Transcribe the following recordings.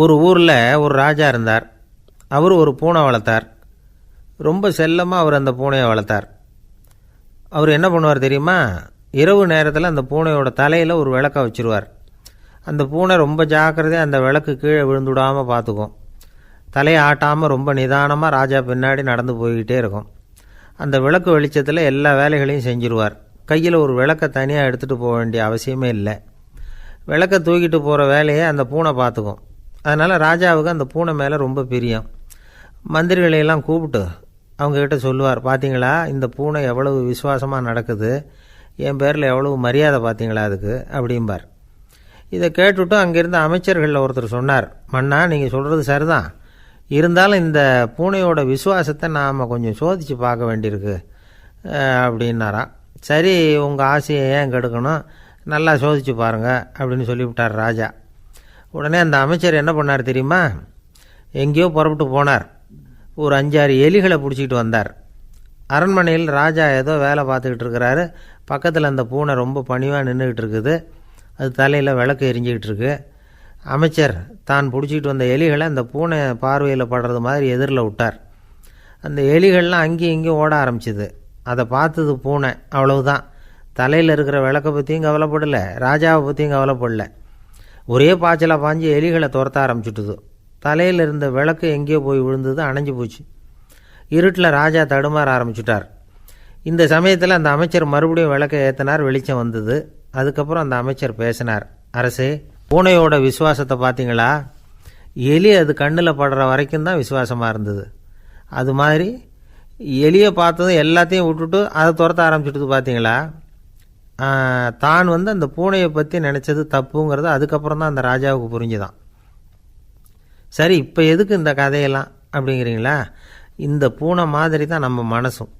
ஒரு ஊரில் ஒரு ராஜா இருந்தார். அவர் ஒரு பூனை வளர்த்தார். ரொம்ப செல்லமாக அவர் அந்த பூனையை வளர்த்தார். அவர் என்ன பண்ணுவார் தெரியுமா? இரவு நேரத்தில் அந்த பூனையோட தலையில் ஒரு விளக்கை வச்சுருவார். அந்த பூனை ரொம்ப ஜாக்கிரதையாக அந்த விளக்கு கீழே விழுந்துடாமல் பார்த்துக்கும். தலையை ஆட்டாமல் ரொம்ப நிதானமாக ராஜா பின்னாடி நடந்து போய்கிட்டே இருக்கும். அந்த விளக்கு வெளிச்சத்தில் எல்லா வேலைகளையும் செஞ்சுருவார். கையில் ஒரு விளக்கை தனியாக எடுத்துகிட்டு போக வேண்டிய அவசியமே இல்லை. விளக்கை தூக்கிட்டு போகிற வேலையை அந்த பூனை பார்த்துக்கும். அதனால் ராஜாவுக்கு அந்த பூனை மேலே ரொம்ப பிரியம். மந்திரிகளையெல்லாம் கூப்பிட்டு அவங்கக்கிட்ட சொல்லுவார், பார்த்தீங்களா இந்த பூனை எவ்வளவு விசுவாசமாக நடக்குது, என் பேரில் எவ்வளவு மரியாதை பார்த்தீங்களா அதுக்கு அப்படிம்பார். இதை கேட்டுவிட்டு அங்கேருந்த அமைச்சர்களில் ஒருத்தர் சொன்னார், மன்னா நீங்கள் சொல்கிறது சரிதான், இருந்தாலும் இந்த பூனையோட விசுவாசத்தை நாம் கொஞ்சம் சோதித்து பார்க்க வேண்டியிருக்கு அப்படின்னாராம். சரி, உங்கள் ஆசையை ஏன் கெடுக்கணும், நல்லா சோதித்து பாருங்கள் அப்படின்னு சொல்லிவிட்டார் ராஜா. உடனே அந்த அமைச்சர் என்ன பண்ணார் தெரியுமா? எங்கேயோ புறப்பட்டு போனார். ஒரு 5-6 எலிகளை பிடிச்சிக்கிட்டு வந்தார். அரண்மனையில் ராஜா ஏதோ வேலை பார்த்துக்கிட்டு இருக்கிறாரு. பக்கத்தில் அந்த பூனை ரொம்ப பணிவாக நின்றுக்கிட்டு இருக்குது. அது தலையில் விளக்கு எரிஞ்சிக்கிட்டு இருக்கு. அமைச்சர் தான் பிடிச்சிக்கிட்டு வந்த எலிகளை அந்த பூனை பார்வையில் படுறது மாதிரி எதிரில் விட்டார். அந்த எலிகள்லாம் அங்கேயும் இங்கேயும் ஓட ஆரம்பிச்சிது. அதை பார்த்தது பூனை, அவ்வளவுதான். தலையில் இருக்கிற விளக்கை பற்றியும் கவலைப்படலை, ராஜாவை பற்றியும் கவலைப்படலை. ஒரே பாய்ச்சலாக பாஞ்சு எலிகளை துரத்த ஆரம்பிச்சுட்டுது. தலையில் இருந்த விளக்கு எங்கேயோ போய் விழுந்தது, அணைஞ்சு போச்சு. இருட்டில் ராஜா தடுமாற ஆரம்பிச்சுட்டார். இந்த சமயத்தில் அந்த அமைச்சர் மறுபடியும் விளக்கை ஏற்றினார். வெளிச்சம் வந்தது. அதுக்கப்புறம் அந்த அமைச்சர் பேசினார், அரசே, பூனையோட விசுவாசத்தை பார்த்தீங்களா? எலி அது கண்ணில் படுற வரைக்கும் தான் விசுவாசமாக இருந்தது. அது மாதிரி எலியை பார்த்ததும் எல்லாத்தையும் விட்டுட்டு அதை துரத்த ஆரம்பிச்சுட்டு பார்த்தீங்களா? தான் அந்த பூனையை பற்றி நினச்சது தப்புங்கிறது அதுக்கப்புறம் தான் அந்த ராஜாவுக்கு புரிஞ்சுதான். சரி, இப்போ எதுக்கு இந்த கதையெல்லாம் அப்படிங்கிறீங்களா? இந்த பூனை மாதிரி தான் நம்ம மனசும்.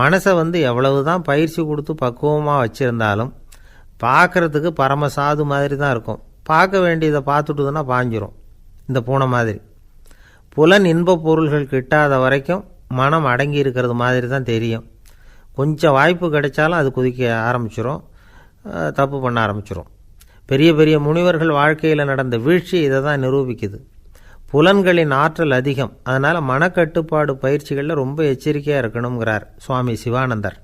மனசை எவ்வளவு தான் பயிற்சி கொடுத்து பக்குவமாக வச்சுருந்தாலும் பார்க்குறதுக்கு பரமசாது மாதிரி தான் இருக்கும். பார்க்க வேண்டியதை பார்த்துட்டுதுன்னா பாஞ்சிரும். இந்த பூனை மாதிரி புலன் இன்ப பொருள்கள் கிட்டாத வரைக்கும் மனம் அடங்கி இருக்கிறது மாதிரி தான் தெரியும். கொஞ்சம் வாய்ப்பு கிடைச்சாலும் அது குதிக்க ஆரம்பிச்சிடும், தப்பு பண்ண ஆரம்பிச்சிடும். பெரிய பெரிய முனிவர்கள் வாழ்க்கையில் நடந்த வீழ்ச்சி இதை தான் நிரூபிக்குது. புலன்களின் ஆற்றல் அதிகம். அதனால் மனக்கட்டுப்பாடு பயிற்சிகளில் ரொம்ப எச்சரிக்கையாக இருக்கணுங்கிறார் சுவாமி சிவானந்தர்.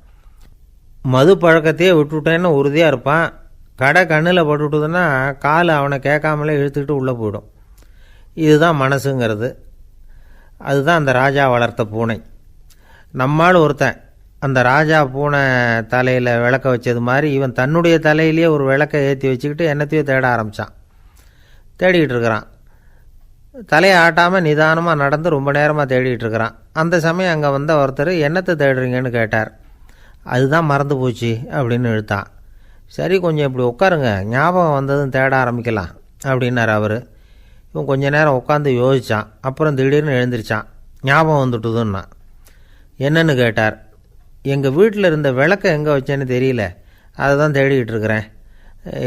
மது பழக்கத்தையே விட்டுவிட்டேன்னு உறுதியாக இருப்பான். கடை கண்ணில் பட்டுவிட்டுதுன்னா கால் அவனை கேட்காமலே இழுத்துக்கிட்டு உள்ளே போயிடும். இதுதான் மனசுங்கிறது. அதுதான் அந்த ராஜா வளர்த்த பூனை. நம்மால் ஒருத்தன் அந்த ராஜா பூனை தலையில் விளக்க வச்சது மாதிரி இவன் தன்னுடைய தலையிலேயே ஒரு விளக்கை ஏற்றி வச்சுக்கிட்டு என்னத்தையோ தேட ஆரம்பித்தான். தேடிக்கிட்டு இருக்கிறான். தலையை ஆட்டாமல் நிதானமாக நடந்து ரொம்ப நேரமாக தேடிகிட்டு இருக்கிறான். அந்த சமயம் அங்கே வந்த ஒருத்தர், என்னத்தை தேடுறீங்கன்னு கேட்டார். அதுதான் மறந்து போச்சு அப்படின்னு இழுத்தான். சரி, கொஞ்சம் இப்படி உட்காருங்க, ஞாபகம் வந்ததும் தேட ஆரம்பிக்கலாம் அப்படின்னார் அவர். இவன் கொஞ்ச நேரம் உட்காந்து யோசித்தான். அப்புறம் திடீர்னு எழுந்திரிச்சான். ஞாபகம் வந்துட்டுதுன்னா. என்னன்னு கேட்டார். எங்கள் வீட்டில் இருந்த விளக்கை எங்கே வச்சேன்னு தெரியல, அதை தான் தேடிக்கிட்டு இருக்கிறேன்,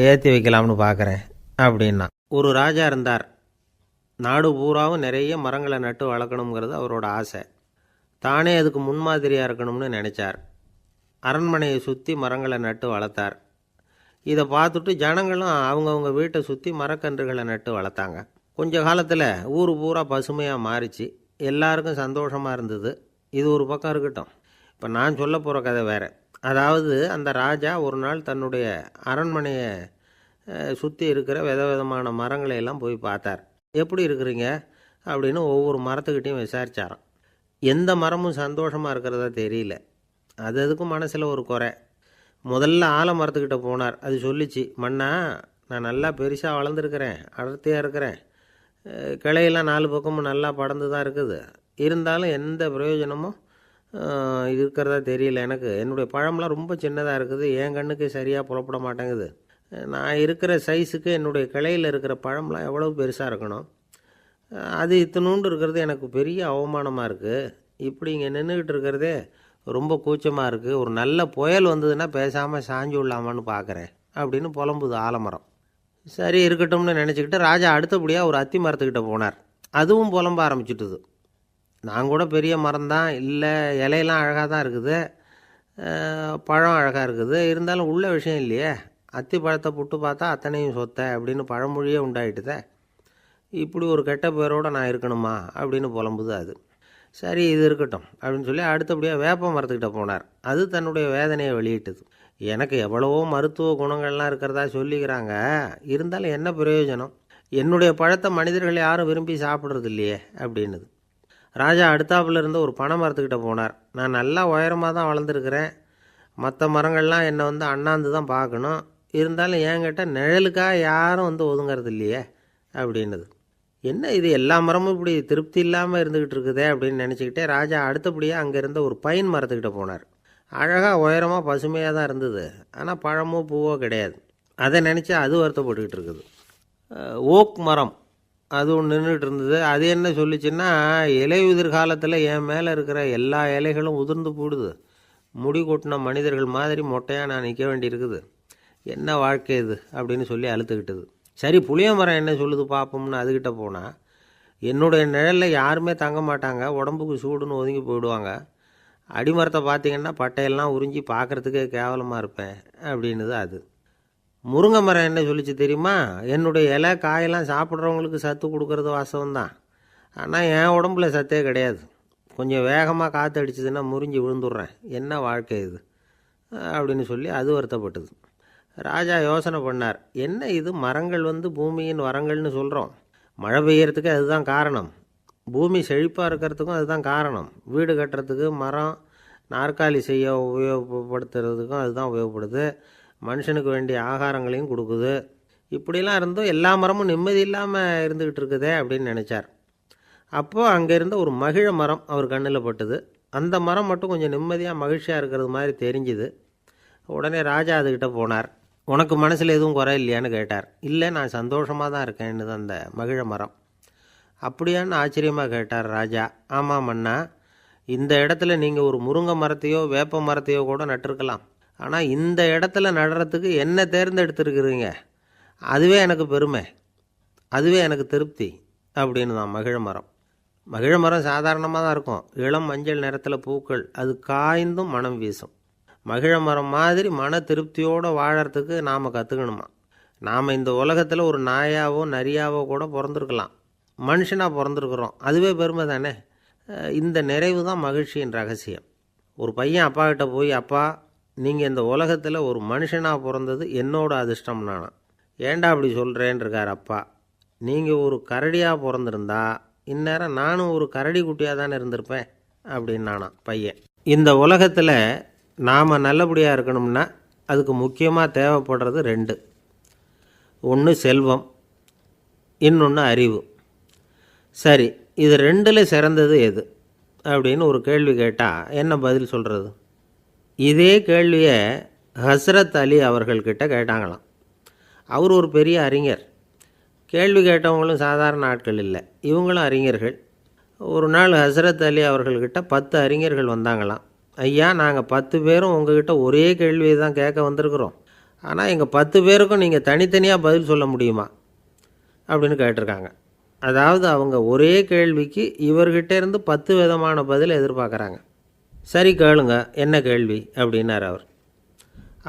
ஏற்றி வைக்கலாம்னு பார்க்குறேன் அப்படின்னா. ஒரு ராஜா இருந்தார். நாடு பூராவும் நிறைய மரங்களை நட்டு வளர்க்கணுங்கிறது அவரோட ஆசை. தானே அதுக்கு முன்மாதிரியாக இருக்கணும்னு நினச்சார். அரண்மனையை சுற்றி மரங்களை நட்டு வளர்த்தார். இதை பார்த்துட்டு ஜனங்களும் அவங்கவுங்க வீட்டை சுற்றி மரக்கன்றுகளை நட்டு வளர்த்தாங்க. கொஞ்ச காலத்தில் ஊர் பூரா பசுமையாக மாறிச்சு. எல்லாருக்கும் சந்தோஷமாக இருந்தது. இது ஒரு பக்கம் இருக்கட்டும். இப்போ நான் சொல்ல போகிற கதை வேறு. அதாவது அந்த ராஜா ஒரு நாள் தன்னுடைய அரண்மனையை சுற்றி இருக்கிற விதவிதமான மரங்களை எல்லாம் போய் பார்த்தார். எப்படி இருக்கிறீங்க அப்படின்னு ஒவ்வொரு மரத்துக்கிட்டையும் விசாரித்தாராம். எந்த மரமும் சந்தோஷமாக இருக்கிறதா தெரியல. அது அதுக்கும் மனசில் ஒரு குறை. முதல்ல ஆலமரத்துக்கிட்ட போனார். அது சொல்லிச்சு, மண்ணா, நான் நல்லா பெருசாக வளர்ந்துருக்கிறேன், அடர்த்தியாக இருக்கிறேன், கிளையெல்லாம் 4 பக்கமும் நல்லா படர்ந்து தான் இருக்குது, இருந்தாலும் எந்த பிரயோஜனமும் இருக்கிறதா தெரியல எனக்கு. என்னுடைய பழம்லாம் ரொம்ப சின்னதாக இருக்குது, என் கண்ணுக்கு சரியாக புலப்பட மாட்டேங்குது. நான் இருக்கிற சைஸுக்கு என்னுடைய கிளையில் இருக்கிற பழம்லாம் எவ்வளோ பெருசாக இருக்கணும், அது இத்தினூண்டு இருக்கிறது எனக்கு பெரிய அவமானமாக இருக்குது. இப்படி இங்கே நின்றுக்கிட்டு இருக்கிறதே ரொம்ப கூச்சமாக இருக்குது. ஒரு நல்ல புயல் வந்ததுன்னா பேசாமல் சாஞ்சு விடலாமான்னு பார்க்குறேன் அப்படின்னு புலம்புது ஆலமரம். சரி இருக்கட்டும்னு நினச்சிக்கிட்டு ராஜா அடுத்தபடியாக ஒரு அத்தி மரத்துக்கிட்ட போனார். அதுவும் புலம்ப ஆரம்பிச்சுட்டுது. நான் கூட பெரிய மரம்தான், இல்லை இலையெல்லாம் அழகாக தான் இருக்குது, பழம் அழகாக இருக்குது, இருந்தாலும் உள்ள விஷயம் இல்லையே, அத்தி பழத்தை புட்டு பார்த்தா அத்தனையும் சொத்தை அப்படின்னு பழமொழியே உண்டாயிட்டுதே. இப்படி ஒரு கெட்ட பேரோடு நான் இருக்கணுமா அப்படின்னு புலம்புது அது. சரி இது இருக்கட்டும் அப்படின்னு சொல்லி அடுத்தபடியாக வேப்ப மரத்துக்கிட்ட போனார். அது தன்னுடைய வேதனையை வெளியிட்டது. எனக்கு எவ்வளவோ மருத்துவ குணங்கள்லாம் இருக்கிறதா சொல்லிக்கிறாங்க, இருந்தாலும் என்ன பிரயோஜனம், என்னுடைய பழத்தை மனிதர்கள் யாரும் விரும்பி சாப்பிட்றது இல்லையே அப்படின்னுது. ராஜா அடுத்தாப்புல இருந்த ஒரு பனை மரத்துக்கிட்ட போனார். நான் நல்லா உயரமாக தான் வளர்ந்துருக்கிறேன், மற்ற மரங்கள்லாம் என்னை அண்ணாந்து தான் பார்க்கணும், இருந்தாலும் என்கிட்ட நிழலுக்காக யாரும் ஒதுங்கிறது இல்லையே அப்படின்னுது. என்ன இது எல்லா மரமும் இப்படி திருப்தி இல்லாமல் இருந்துக்கிட்டு இருக்குதே அப்படின்னு நினச்சிக்கிட்டே ராஜா அடுத்தபடியாக அங்கே இருந்த ஒரு பைன் மரத்துக்கிட்ட போனார். அழகாக உயரமாக பசுமையாக தான் இருந்தது, ஆனால் பழமோ பூவோ கிடையாது. அதை நினச்சி அது வருத்தப்பட்டுக்கிட்டு இருக்குது. ஓக் மரம் அது ஒன்று நின்றுட்டு இருந்தது. அது என்ன சொல்லிச்சுன்னா, இலையுதிர் காலத்தில் என் மேலே இருக்கிற எல்லா இலைகளும் உதிர்ந்து போடுது, முடி கொட்டின மனிதர்கள் மாதிரி மொட்டையாக நான் நிற்க வேண்டியிருக்குது, என்ன வாழ்க்கை இது அப்படின்னு சொல்லி அழுத்துக்கிட்டது. சரி புளிய மரம் என்ன சொல்லுது பார்ப்போம்னு அதுக்கிட்ட போனால், என்னுடைய நிழலில் யாருமே தங்க மாட்டாங்க, உடம்புக்கு சூடுன்னு ஒதுங்கி போயிடுவாங்க, அடிமரத்தை பார்த்திங்கன்னா பட்டையெல்லாம் உறிஞ்சி பார்க்குறதுக்கே கேவலமாக இருப்பேன் அப்படின்னுது அது. முருங்கை மரம் என்ன சொல்லிச்சு தெரியுமா, என்னுடைய இலை காயெல்லாம் சாப்பிட்றவங்களுக்கு சத்து கொடுக்கறது வாசம்தான், ஆனால் என் உடம்புல சத்தே கிடையாது, கொஞ்சம் வேகமாக காற்று அடிச்சதுன்னா முறிஞ்சி விழுந்துடுறேன், என்ன வாழ்க்கை இது அப்படின்னு சொல்லி அது வருத்தப்பட்டது. ராஜா யோசனை பண்ணார், என்ன இது மரங்கள் பூமியின் வரங்கள்னு சொல்கிறோம், மழை பெய்யறதுக்கு அதுதான் காரணம், பூமி செழிப்பாக இருக்கிறதுக்கும் அதுதான் காரணம், வீடு கட்டுறதுக்கு மரம், நாற்காலி செய்ய உபயோகப்படுத்துறதுக்கும் அதுதான் உபயோகப்படுது, மனுஷனுக்கு வேண்டிய ஆகாரங்களையும் கொடுக்குது, இப்படிலாம் இருந்தும் எல்லா மரமும் நிம்மதி இல்லாமல் இருந்துக்கிட்டு இருக்குதே அப்படின்னு நினச்சார். அப்போது அங்கே இருந்த ஒரு மகிழ மரம் அவர் கண்ணில் பட்டுது. அந்த மரம் மட்டும் கொஞ்சம் நிம்மதியாக மகிழ்ச்சியாக இருக்கிறது மாதிரி தெரிஞ்சுது. உடனே ராஜா அதுக்கிட்ட போனார். உனக்கு மனசில் எதுவும் குறை இல்லையான்னு கேட்டார். இல்லை நான் சந்தோஷமாக தான் இருக்கேன்னு அந்த மகிழ மரம். அப்படியான்னு ஆச்சரியமாக கேட்டார் ராஜா. ஆமாம் மன்னா, இந்த இடத்துல நீங்கள் ஒரு முருங்கை மரத்தையோ வேப்ப மரத்தையோ கூட நட்டிருக்கலாம், ஆனால் இந்த இடத்துல நடுறதுக்கு என்ன தேர்ந்தெடுத்துருக்குறீங்க, அதுவே எனக்கு பெருமை, அதுவே எனக்கு திருப்தி அப்படின்னு தான் மகிழ மரம். மகிழ மரம் சாதாரணமாக தான் இருக்கும், இளம் மஞ்சள் நிறத்தில் பூக்கள், அது காய்ந்தும் மனம் வீசும். மகிழ மரம் மாதிரி மன திருப்தியோடு வாழறதுக்கு நாம் கற்றுக்கணுமா. நாம் இந்த உலகத்தில் ஒரு நாயாவோ நரியாவோ கூட பிறந்திருக்கலாம், மனுஷனாக பிறந்திருக்கிறோம், அதுவே பெருமை தானே. இந்த நிறைவு தான் மகிழ்ச்சியின் ரகசியம். ஒரு பையன் அப்பா கிட்ட போய், அப்பா நீங்கள் இந்த உலகத்தில் ஒரு மனுஷனாக பிறந்தது என்னோட அதிர்ஷ்டம் நானா. ஏண்டா அப்படி சொல்கிறேன்னு இருக்கார் அப்பா. நீங்கள் ஒரு கரடியாக பிறந்திருந்தா இந்நேரம் நானும் ஒரு கரடி குட்டியாக தானே இருந்திருப்பேன் அப்படின்னு நானா பையன். இந்த உலகத்தில் நாம் நல்லபடியாக இருக்கணும்னா அதுக்கு முக்கியமாக தேவைப்படுறது ரெண்டு, ஒன்று செல்வம், இன்னொன்று அறிவு. சரி, இது ரெண்டில் சிறந்தது எது அப்படின்னு ஒரு கேள்வி கேட்டால் என்ன பதில் சொல்கிறது? இதே கேள்வியை ஹஸ்ரத் அலி அவர்கள்கிட்ட கேட்டாங்களாம். அவர் ஒரு பெரிய அறிஞர். கேள்வி கேட்டவங்களும் சாதாரண ஆட்கள் இல்லை, இவங்களும் அறிஞர்கள். ஒரு நாள் ஹஸ்ரத் அலி அவர்கள்கிட்ட 10 அறிஞர்கள் வந்தாங்களாம். ஐயா, நாங்கள் 10 பேரும் உங்ககிட்ட ஒரே கேள்வியை தான் கேட்க வந்திருக்கிறோம், ஆனால் எங்கள் 10 பேருக்கும் நீங்கள் தனித்தனியாக பதில் சொல்ல முடியுமா அப்படின்னு கேட்டிருக்காங்க. அதாவது அவங்க ஒரே கேள்விக்கு இவர்கிட்ட இருந்து 10 விதமான பதில் எதிர்பார்க்குறாங்க. சரி கேளுங்க, என்ன கேள்வி அப்படின்னார் அவர்.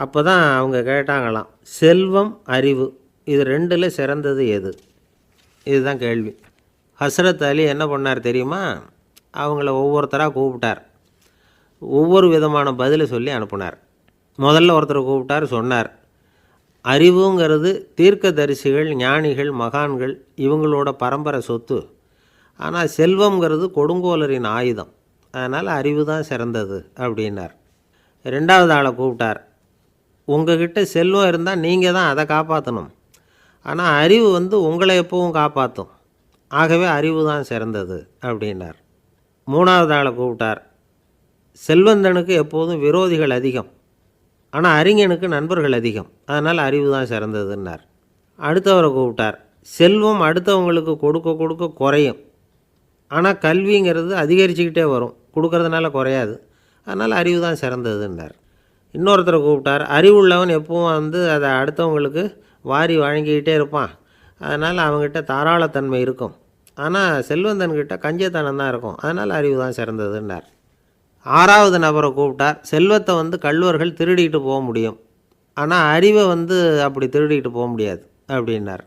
அப்போ தான் அவங்க கேட்டாங்களாம், செல்வம் அறிவு இது ரெண்டில் சிறந்தது எது, இதுதான் கேள்வி. ஹஸ்ரத் அலி என்ன பண்ணார் தெரியுமா, அவங்கள ஒவ்வொருத்தராக கூப்பிட்டார், ஒவ்வொரு விதமான பதிலை சொல்லி அனுப்புனார். முதல்ல ஒருத்தரை கூப்பிட்டார், சொன்னார், அறிவுங்கிறது தீர்க்கதரிசிகள், ஞானிகள், மகான்கள் இவங்களோட பரம்பரை சொத்து, ஆனால் செல்வங்கிறது கொடுங்கோலரின் ஆயுதம், அதனால் அறிவு தான் சிறந்தது அப்படின்னார். ரெண்டாவது ஆளை கூப்பிட்டார், உங்ககிட்ட செல்வம் இருந்தால் நீங்கள் தான் அதை காப்பாற்றணும், ஆனால் அறிவு உங்களை எப்பவும் காப்பாற்றும், ஆகவே அறிவு தான் சிறந்தது அப்படின்னார். மூணாவது ஆளை கூப்பிட்டார், செல்வந்தனுக்கு எப்போதும் விரோதிகள் அதிகம், ஆனால் அறிஞனுக்கு நண்பர்கள் அதிகம், அதனால் அறிவு தான் சிறந்ததுன்னார். அடுத்தவரை கூப்பிட்டார், செல்வம் அடுத்தவங்களுக்கு கொடுக்க கொடுக்க குறையும், ஆனால் கல்விங்கிறது அதிகரிச்சுக்கிட்டே வரும், கொடுக்கறதுனால குறையாது, அதனால் அறிவு தான் சிறந்ததுன்னார். இன்னொருத்தரை கூப்பிட்டார், அறிவுள்ளவன் எப்பவும் அதை அடுத்தவங்களுக்கு வாரி வழங்கிக்கிட்டே இருப்பான், அதனால் அவங்ககிட்ட தாராளத்தன்மை இருக்கும், ஆனால் செல்வந்தன்கிட்ட கஞ்சத்தனம் தான் இருக்கும், அதனால் அறிவு தான் சிறந்ததுன்னார். ஆறாவது நபரை கூப்பிட்டார், செல்வத்தை கள்வர்கள் திருடிட்டு போக முடியும், ஆனால் அறிவை அப்படி திருடிட்டு போக முடியாது அப்படின்னார்.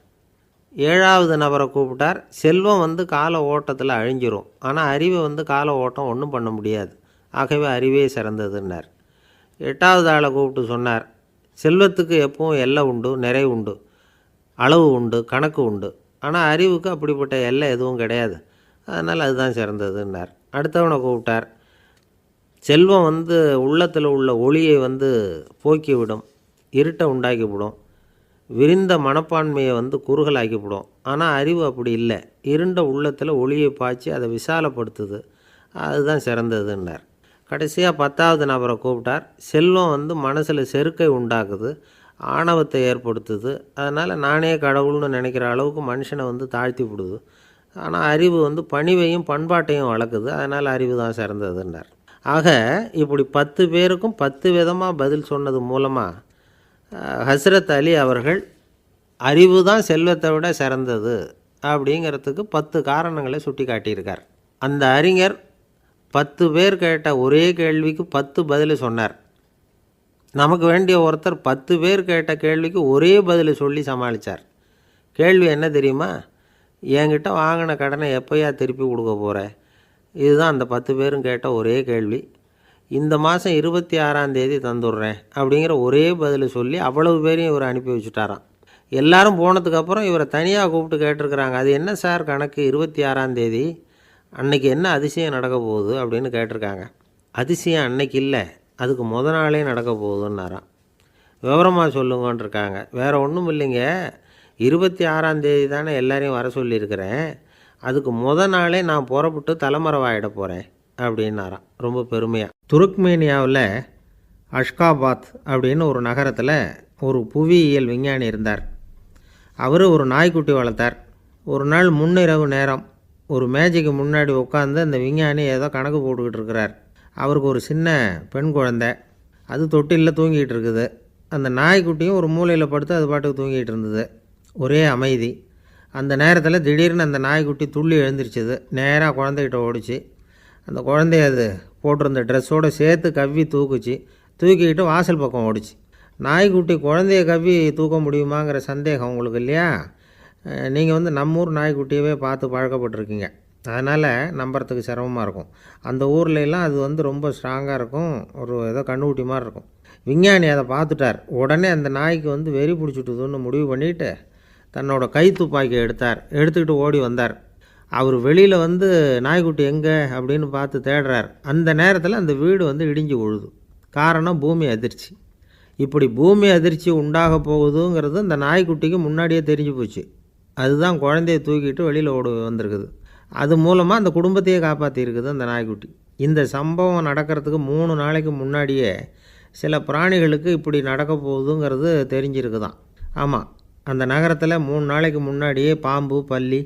7வது நபரை கூப்பிட்டார். செல்வம் கால ஓட்டத்தில் அழிஞ்சிரும், ஆனால் அறிவை கால ஓட்டம் ஒன்றும் பண்ண முடியாது, ஆகவே அறிவே சிறந்ததுன்னார். 8வது ஆளை கூப்பிட்டு சொன்னார், செல்வத்துக்கு எப்பவும் எல்லை உண்டு, நிறைவு உண்டு, அளவு உண்டு, கணக்கு உண்டு, ஆனால் அறிவுக்கு அப்படிப்பட்ட எல்லை எதுவும் கிடையாது, அதனால் அதுதான் சிறந்ததுன்னார். அடுத்தவனை கூப்பிட்டார். செல்வம் உள்ளத்தில் உள்ள ஒளியை போக்கிவிடும், இருட்டை உண்டாக்கிவிடும், விரிந்த மனப்பான்மையை குறுகலாக்கிவிடும். ஆனால் அறிவு அப்படி இல்லை, இருண்ட உள்ளத்தில் ஒளியை பாய்ச்சி அதை விசாலப்படுத்துது, அதுதான் சிறந்ததுன்னார். கடைசியாக 10வது நபரை கூப்பிட்டார். செல்வம் மனசில் செருக்கை உண்டாக்குது, ஆணவத்தை ஏற்படுத்துது, அதனால் நானே கடவுள்னு நினைக்கிற அளவுக்கு மனுஷனை தாழ்த்தி விடுது. ஆனால் அறிவு பணிவையும் பண்பாட்டையும் வளர்க்குது, அதனால் அறிவு தான் சிறந்ததுன்னார். ஆக இப்படி 10 பேருக்கும் 10 விதமாக பதில் சொன்னது மூலமாக ஹஸ்ரத் அலி அவர்கள் அறிவு தான் செல்வத்தை விட சிறந்தது அப்படிங்கிறதுக்கு 10 காரணங்களை சுட்டி காட்டியிருக்கார். அந்த அறிஞர் 10 பேர் கேட்ட ஒரே கேள்விக்கு 10 பதில் சொன்னார். நமக்கு வேண்டிய ஒருத்தர் 10 பேர் கேட்ட கேள்விக்கு ஒரே பதில் சொல்லி சமாளித்தார். கேள்வி என்ன தெரியுமா? என்கிட்ட வாங்கின கடனை எப்போயா திருப்பி கொடுக்க போகிற? இதுதான் அந்த 10 பேரும் கேட்ட ஒரே கேள்வி. இந்த மாதம் 26ஆம் தேதி தந்துடுறேன் அப்படிங்கிற ஒரே பதில் சொல்லி அவ்வளவு பேரையும் இவர் அனுப்பி வச்சுட்டாராம். எல்லாரும் போனதுக்கப்புறம் இவரை தனியாக கூப்பிட்டு கேட்டிருக்கிறாங்க, அது என்ன சார் கணக்கு, 26ஆம் தேதி அன்னைக்கு என்ன அதிசயம் நடக்க போகுது அப்படின்னு கேட்டிருக்காங்க. அதிசயம் அன்னைக்கு இல்லை, அதுக்கு நாளே நடக்க போகுதுன்னாராம். விவரமாக சொல்லுங்கன்னு இருக்காங்க. வேறு ஒன்றும் இல்லைங்க, 26ஆம் தேதி தானே எல்லாரையும் வர சொல்லியிருக்கிறேன், அதுக்கு நாளே நான் புறப்பட்டு தலைமறைவாயிட போகிறேன் அப்படின்னாராம் ரொம்ப பெருமையாக. துருக்மேனியாவில் அஷ்காபாத் அப்படின்னு ஒரு நகரத்தில் ஒரு புவியியல் விஞ்ஞானி இருந்தார். அவர் ஒரு நாய்க்குட்டி வளர்த்தார். ஒரு நாள் முன்னிரவு நேரம் ஒரு மேஜைக்கு முன்னாடி உட்காந்து அந்த விஞ்ஞானி ஏதோ கணக்கு போட்டுக்கிட்டு இருக்கிறார். அவருக்கு ஒரு சின்ன பெண் குழந்தை, அது தொட்டிலில் தூங்கிட்டு இருக்குது. அந்த நாய்க்குட்டியும் ஒரு மூலையில் படுத்து அது பாட்டுக்கு தூங்கிட்டு இருந்தது. ஒரே அமைதி. அந்த நேரத்தில் திடீர்னு அந்த நாய்க்குட்டி துள்ளி எழுந்திரிச்சிது, நேராக குழந்தைகிட்ட ஓடிச்சு. அந்த குழந்தைய அது போட்டிருந்த ட்ரெஸ்ஸோடு சேர்த்து கவ்வி தூக்குச்சு, தூக்கிக்கிட்டு வாசல் பக்கம் ஓடிச்சு. நாய்க்குட்டி குழந்தைய கவ்வி தூக்க முடியுமாங்கிற சந்தேகம் உங்களுக்கு இல்லையா? நீங்கள் நம்ம ஊர் நாய்க்குட்டியவே பார்த்து பழக்கப்பட்டிருக்கீங்க, அதனால் நம்புறதுக்கு சிரமமாக இருக்கும். அந்த ஊர்லெலாம் அது ரொம்ப ஸ்ட்ராங்காக இருக்கும், ஒரு ஏதோ கண்ணுக்குட்டி மாதிரி இருக்கும். விஞ்ஞானி அதை பார்த்துட்டார். உடனே அந்த நாய்க்கு வெறி பிடிச்சிட்டுதுன்னு முடிவு பண்ணிவிட்டு தன்னோட கை துப்பாக்கி எடுத்துக்கிட்டு ஓடி வந்தார். அவர் வெளியில் நாய்க்குட்டி எங்கே அப்படின்னு பார்த்து தேடுறார். அந்த நேரத்தில் அந்த வீடு இடிஞ்சு விழுது. காரணம் பூமி அதிர்ச்சி. இப்படி பூமி அதிர்ச்சி உண்டாக போகுதுங்கிறது அந்த நாய்க்குட்டிக்கு முன்னாடியே தெரிஞ்சு போச்சு. அதுதான் குழந்தைய தூக்கிட்டு வெளியில் ஓடி வந்திருக்குது. அது மூலமாக அந்த குடும்பத்தையே காப்பாற்றிருக்குது அந்த நாய்க்குட்டி. இந்த சம்பவம் நடக்கிறதுக்கு 3 நாளைக்கு முன்னாடியே சில பிராணிகளுக்கு இப்படி நடக்க போகுதுங்கிறது தெரிஞ்சிருக்குதான். ஆமாம், அந்த நகரத்தில் 3 நாளைக்கு முன்னாடியே பாம்பு, பல்லி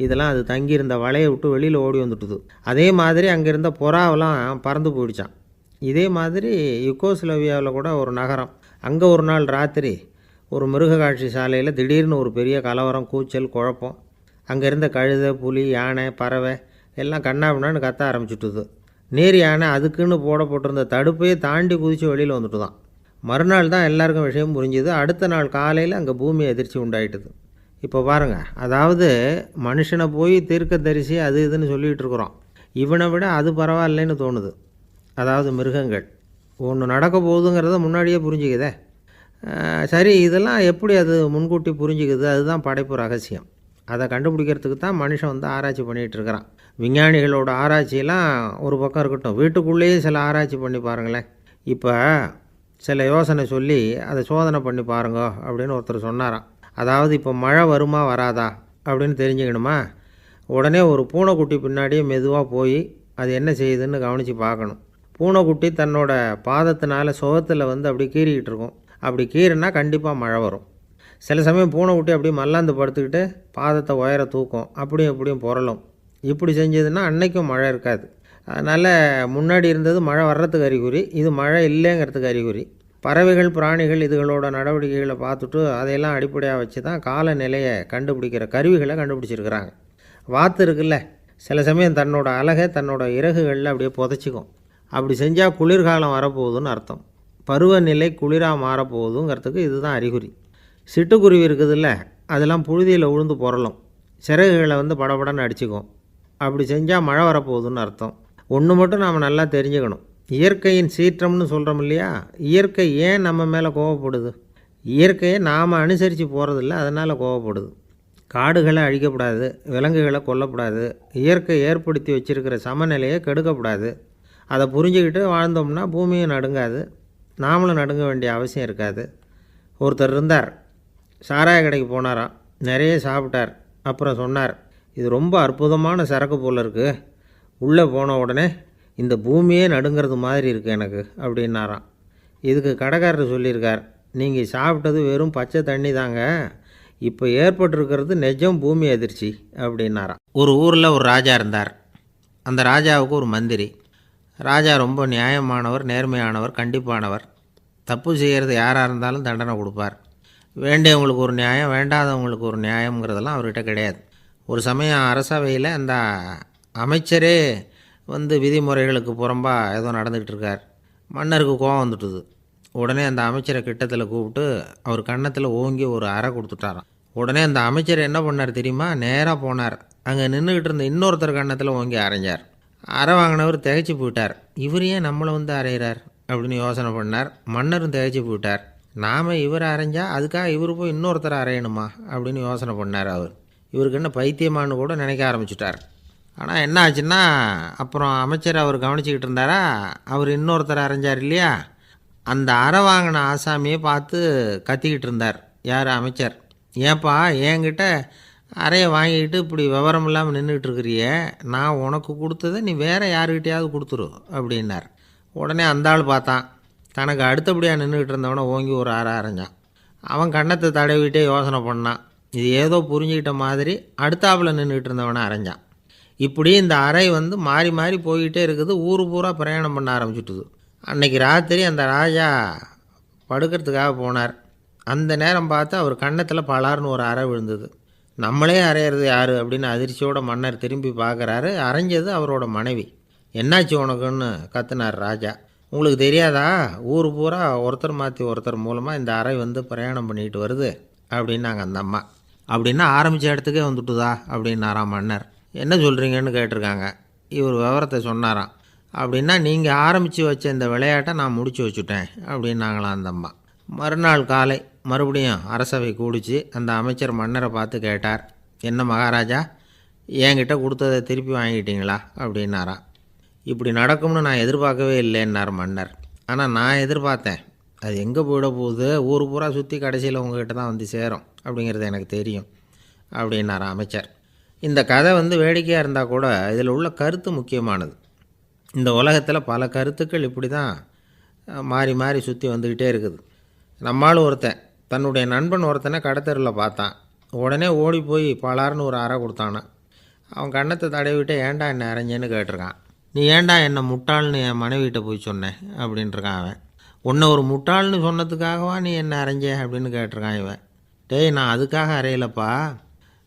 இதெல்லாம் அது தங்கியிருந்த வலையை விட்டு வெளியில் ஓடி வந்துட்டுது. அதே மாதிரி அங்கே இருந்த புறாவெல்லாம் பறந்து போயிடுச்சான். இதே மாதிரி யுகோஸ்லோவியாவில் கூட ஒரு நகரம், அங்கே ஒரு நாள் ராத்திரி ஒரு மிருக காட்சி சாலையில் திடீர்னு ஒரு பெரிய கலவரம், கூச்சல், குழப்பம். அங்கே இருந்த கழுதை, புலி, யானை, பறவை எல்லாம் கண்ணாபின்னான்னு கத்த ஆரம்பிச்சுட்டுது. நேர் யானை அதுக்குன்னு போடப்பட்டிருந்த தடுப்பையே தாண்டி குதித்து வெளியில் வந்துட்டு தான். மறுநாள் தான் எல்லாருக்கும் விஷயம் புரிஞ்சுது. அடுத்த நாள் காலையில் அங்கே பூமி அதிர்ச்சி உண்டாயிட்டுது. இப்போ பாருங்கள், அதாவது மனுஷனை போய் தீர்க்கதரிசி அது இதுன்னு சொல்லிகிட்டு இருக்கிறோம், இவனை விட அது பரவாயில்லைன்னு தோணுது. அதாவது மிருகங்கள் ஒன்று நடக்க போகுதுங்கிறத முன்னாடியே புரிஞ்சுக்குதே. சரி, இதெல்லாம் எப்படி அது முன்கூட்டி புரிஞ்சுக்குது? அதுதான் படைப்பு ரகசியம். அதை கண்டுபிடிக்கிறதுக்கு தான் மனுஷன் ஆராய்ச்சி பண்ணிகிட்டு இருக்கிறான். விஞ்ஞானிகளோட ஆராய்ச்சியெல்லாம் ஒரு பக்கம் இருக்கட்டும், வீட்டுக்குள்ளேயே சில ஆராய்ச்சி பண்ணி பாருங்களேன். இப்போ சில யோசனை சொல்லி அதை சோதனை பண்ணி பாருங்க அப்படின்னு ஒருத்தர் சொன்னாராம். அதாவது இப்போ மழை வருமா வராதா அப்படின்னு தெரிஞ்சுக்கணுமா, உடனே ஒரு பூனைக்குட்டி பின்னாடியே மெதுவாக போய் அது என்ன செய்யுதுன்னு கவனித்து பார்க்கணும். பூனைக்குட்டி தன்னோட பாதத்தினால சுகத்தில் அப்படி கீறிக்கிட்டு இருக்கும். அப்படி கீறினா கண்டிப்பாக மழை வரும். சில சமயம் பூனைக்குட்டி அப்படி மல்லாந்து படுத்துக்கிட்டு பாதத்தை உயர தூக்கும், அப்படியும் இப்படியும் புரளும். இப்படி செஞ்சதுன்னா அன்னைக்கும் மழை இருக்காது. அதனால் முன்னாடி இருந்தது மழை வர்றதுக்கு அறிகுறி, இது மழை இல்லைங்கிறதுக்கு அறிகுறி. பறவைகள், பிராணிகள் இதுகளோட நடவடிக்கைகளை பார்த்துட்டு அதையெல்லாம் அடிப்படையாக வச்சு தான் காலநிலையை கண்டுபிடிக்கிற கருவிகளை கண்டுபிடிச்சிருக்கிறாங்க. வாத்து இருக்குல்ல, சில சமயம் தன்னோட அழகை தன்னோட இறகுகளில் அப்படியே புதைச்சிக்கும். அப்படி செஞ்சால் குளிர்காலம் வரப்போகுதுன்னு அர்த்தம். பருவநிலை குளிராக மாறப்போகுதுங்கிறதுக்கு இதுதான் அறிகுறி. சிட்டுக்குருவி இருக்குதுல்ல, அதெல்லாம் புழுதியில் உழுந்து புரளும், சிறகுகளை வந்து படபடன்னு அடிச்சுக்கும். அப்படி செஞ்சால் மழை வரப்போகுதுன்னு அர்த்தம். ஒன்று மட்டும் நாம் நல்லா தெரிஞ்சுக்கணும், இயற்கையின் சீற்றம்னு சொல்கிறோம் இல்லையா, இயற்கை ஏன் நம்ம மேலே கோவப்படுது? இயற்கையை நாம் அனுசரித்து போகிறதில்ல, அதனால் கோவப்படுது. காடுகளை அழிக்கக்கூடாது, விலங்குகளை கொல்லக்கூடாது, இயற்கை ஏற்படுத்தி வச்சுருக்கிற சமநிலையை கெடுக்கக்கூடாது. அதை புரிஞ்சுக்கிட்டு வாழ்ந்தோம்னா பூமியும் நடுங்காது, நாமளும் நடுங்க வேண்டிய அவசியம் இருக்காது. ஒருத்தர் இருந்தார், சாராய கடைக்கு போனாராம், நிறைய சாப்பிட்டார். அப்புறம் சொன்னார், இது ரொம்ப அற்புதமான சரக்கு போல் இருக்குது, உள்ளே போன உடனே இந்த பூமியே நடுங்கிறது மாதிரி இருக்குது எனக்கு அப்படின்னாராம். இதுக்கு கடைக்காரர் சொல்லியிருக்கார், நீங்கள் சாப்பிட்டது வெறும் பச்சை தண்ணி தாங்க, இப்போ ஏற்பட்டிருக்கிறது நிஜம் பூமி அதிர்ச்சி அப்படின்னாராம். ஒரு ஊரில் ஒரு ராஜா இருந்தார். அந்த ராஜாவுக்கு ஒரு மந்திரி. ராஜா ரொம்ப நியாயமானவர், நேர்மையானவர், கண்டிப்பானவர். தப்பு செய்கிறது யாராக இருந்தாலும் தண்டனை கொடுப்பார். வேண்டியவங்களுக்கு ஒரு நியாயம், வேண்டாதவங்களுக்கு ஒரு நியாயங்கிறதெல்லாம் அவர்கிட்ட கிடையாது. ஒரு சமயம் அரசவையில் அந்த அமைச்சரே வந்து விதிமுறைகளுக்கு புறம்பாக ஏதோ நடந்துக்கிட்டு இருக்கார். மன்னருக்கு கோபம் வந்துட்டுது. உடனே அந்த அமைச்சரை கிட்டத்தில் கூப்பிட்டு அவர் கன்னத்தில் ஓங்கி ஒரு அறை கொடுத்துட்டாராம். உடனே அந்த அமைச்சர் என்ன பண்ணார் தெரியுமா, நேராக போனார், அங்கே நின்றுக்கிட்டு இருந்த இன்னொருத்தர் கன்னத்தில் ஓங்கி அரைஞ்சார். அறை வாங்கினவர் திகைச்சு போயிட்டார். இவர் ஏன் நம்மளை வந்து அரைகிறார் அப்படின்னு யோசனை பண்ணார். மன்னரும் திகைச்சு போயிட்டார். நாம் இவரை அரைஞ்சா அதுக்காக இவர் போய் இன்னொருத்தரை அரையணுமா அப்படின்னு யோசனை பண்ணார். இவருக்கு என்ன பைத்தியமானு கூட நினைக்க ஆரம்பிச்சிட்டார். ஆனால் என்ன ஆச்சுன்னா, அப்புறம் அமைச்சர் அவர் கவனிச்சிக்கிட்டு இருந்தாரா, அவர் இன்னொருத்தரை அரைஞ்சார் இல்லையா, அந்த அறை வாங்கின ஆசாமியை பார்த்து கத்திக்கிட்டு இருந்தார். யார்? அமைச்சர். ஏன்பா என்கிட்ட அறையை வாங்கிக்கிட்டு இப்படி விவரம் இல்லாமல் நின்றுட்டு இருக்கிறியே, நான் உனக்கு கொடுத்ததை நீ வேறு யாருக்கிட்டையாவது கொடுத்துரு அப்படின்னார். உடனே அந்த ஆள் பார்த்தான், தனக்கு அடுத்தபடியாக நின்றுக்கிட்டு இருந்தவனை ஓங்கி ஒரு அறை அரைஞ்சான். அவன் கன்னத்தை தடவிட்டே யோசனை பண்ணான். இது ஏதோ புரிஞ்சுக்கிட்ட மாதிரி அடுத்தாப்பில் நின்றுக்கிட்டு இருந்தவனை அரைஞ்சான். இப்படி இந்த அறை வந்து மாறி மாறி போய்கிட்டே இருக்குது. ஊர் பூரா பிரயாணம் பண்ண ஆரம்பிச்சுட்டுது. அன்றைக்கி ராத்திரி அந்த ராஜா படுக்கிறதுக்காக போனார். அந்த நேரம் பார்த்து அவர் கன்னத்தில் பலார்னு ஒரு அறை விழுந்தது. நம்மளே அரையிறது யார் அப்படின்னு அதிர்ச்சியோட மன்னர் திரும்பி பார்க்குறாரு. அரைஞ்சது அவரோட மனைவி. என்னாச்சு உனக்குன்னு கத்துனார் ராஜா. உங்களுக்கு தெரியாதா, ஊர் பூரா ஒருத்தர் மாற்றி ஒருத்தர் மூலமாக இந்த அறை வந்து பிரயாணம் பண்ணிக்கிட்டு வருது அப்படின்னாங்க அந்த அம்மா. அப்படின்னா ஆரம்பித்த இடத்துக்கே வந்துட்டுதா அப்படின்னாராம் மன்னர். என்ன சொல்கிறீங்கன்னு கேட்டிருக்காங்க. இவர் விவரத்தை சொன்னாராம். அப்படின்னா நீங்கள் ஆரம்பித்து வச்ச இந்த விளையாட்டை நான் முடிச்சு வச்சுட்டேன் அப்படின்னாங்களாம் அந்த அம்மா. மறுநாள் காலை மறுபடியும் அரசவை கூடிச்சு அந்த அமைச்சர் மன்னரை பார்த்து கேட்டார், என்ன மகாராஜா, என்கிட்ட கொடுத்ததை திருப்பி வாங்கிட்டீங்களா அப்படின்னாராம். இப்படி நடக்கும்னு நான் எதிர்பார்க்கவே இல்லைன்னார் மன்னர். ஆனால் நான் எதிர்பார்த்தேன், அது எங்கே போயிட போகுது, ஊர் பூரா சுற்றி கடைசியில் உங்ககிட்ட தான் வந்து சேரும் அப்படிங்கிறது எனக்கு தெரியும் அப்படின்னாராம் அமைச்சர். இந்த கதை வந்து வேடிக்கையாக இருந்தால் கூட இதில் உள்ள கருத்து முக்கியமானது. இந்த உலகத்தில் பல கருத்துக்கள் இப்படி தான் மாறி மாறி சுற்றி வந்துக்கிட்டே இருக்குது. நம்மளும் ஒருத்தன் தன்னுடைய நண்பன் ஒருத்தனை கடத்தெருவில் பார்த்தான். உடனே ஓடி போய் பலார்னு ஒரு அறை கொடுத்தானா. அவன் கன்னத்தை தடவிட்டு ஏன்டா என்னை அரைஞ்சேன்னு கேட்டிருக்கான். நீ ஏன்டா என்னை முட்டாள்னு என் மனைவிட்ட போய் சொன்னேன் அப்படின்ட்டுருக்கான் அவன். உன்னை ஒரு முட்டாள்னு சொன்னதுக்காகவா நீ என்னை அரைஞ்ச அப்படின்னு கேட்டிருக்கான் இவன். டேய், நான் அதுக்காக அறையலப்பா,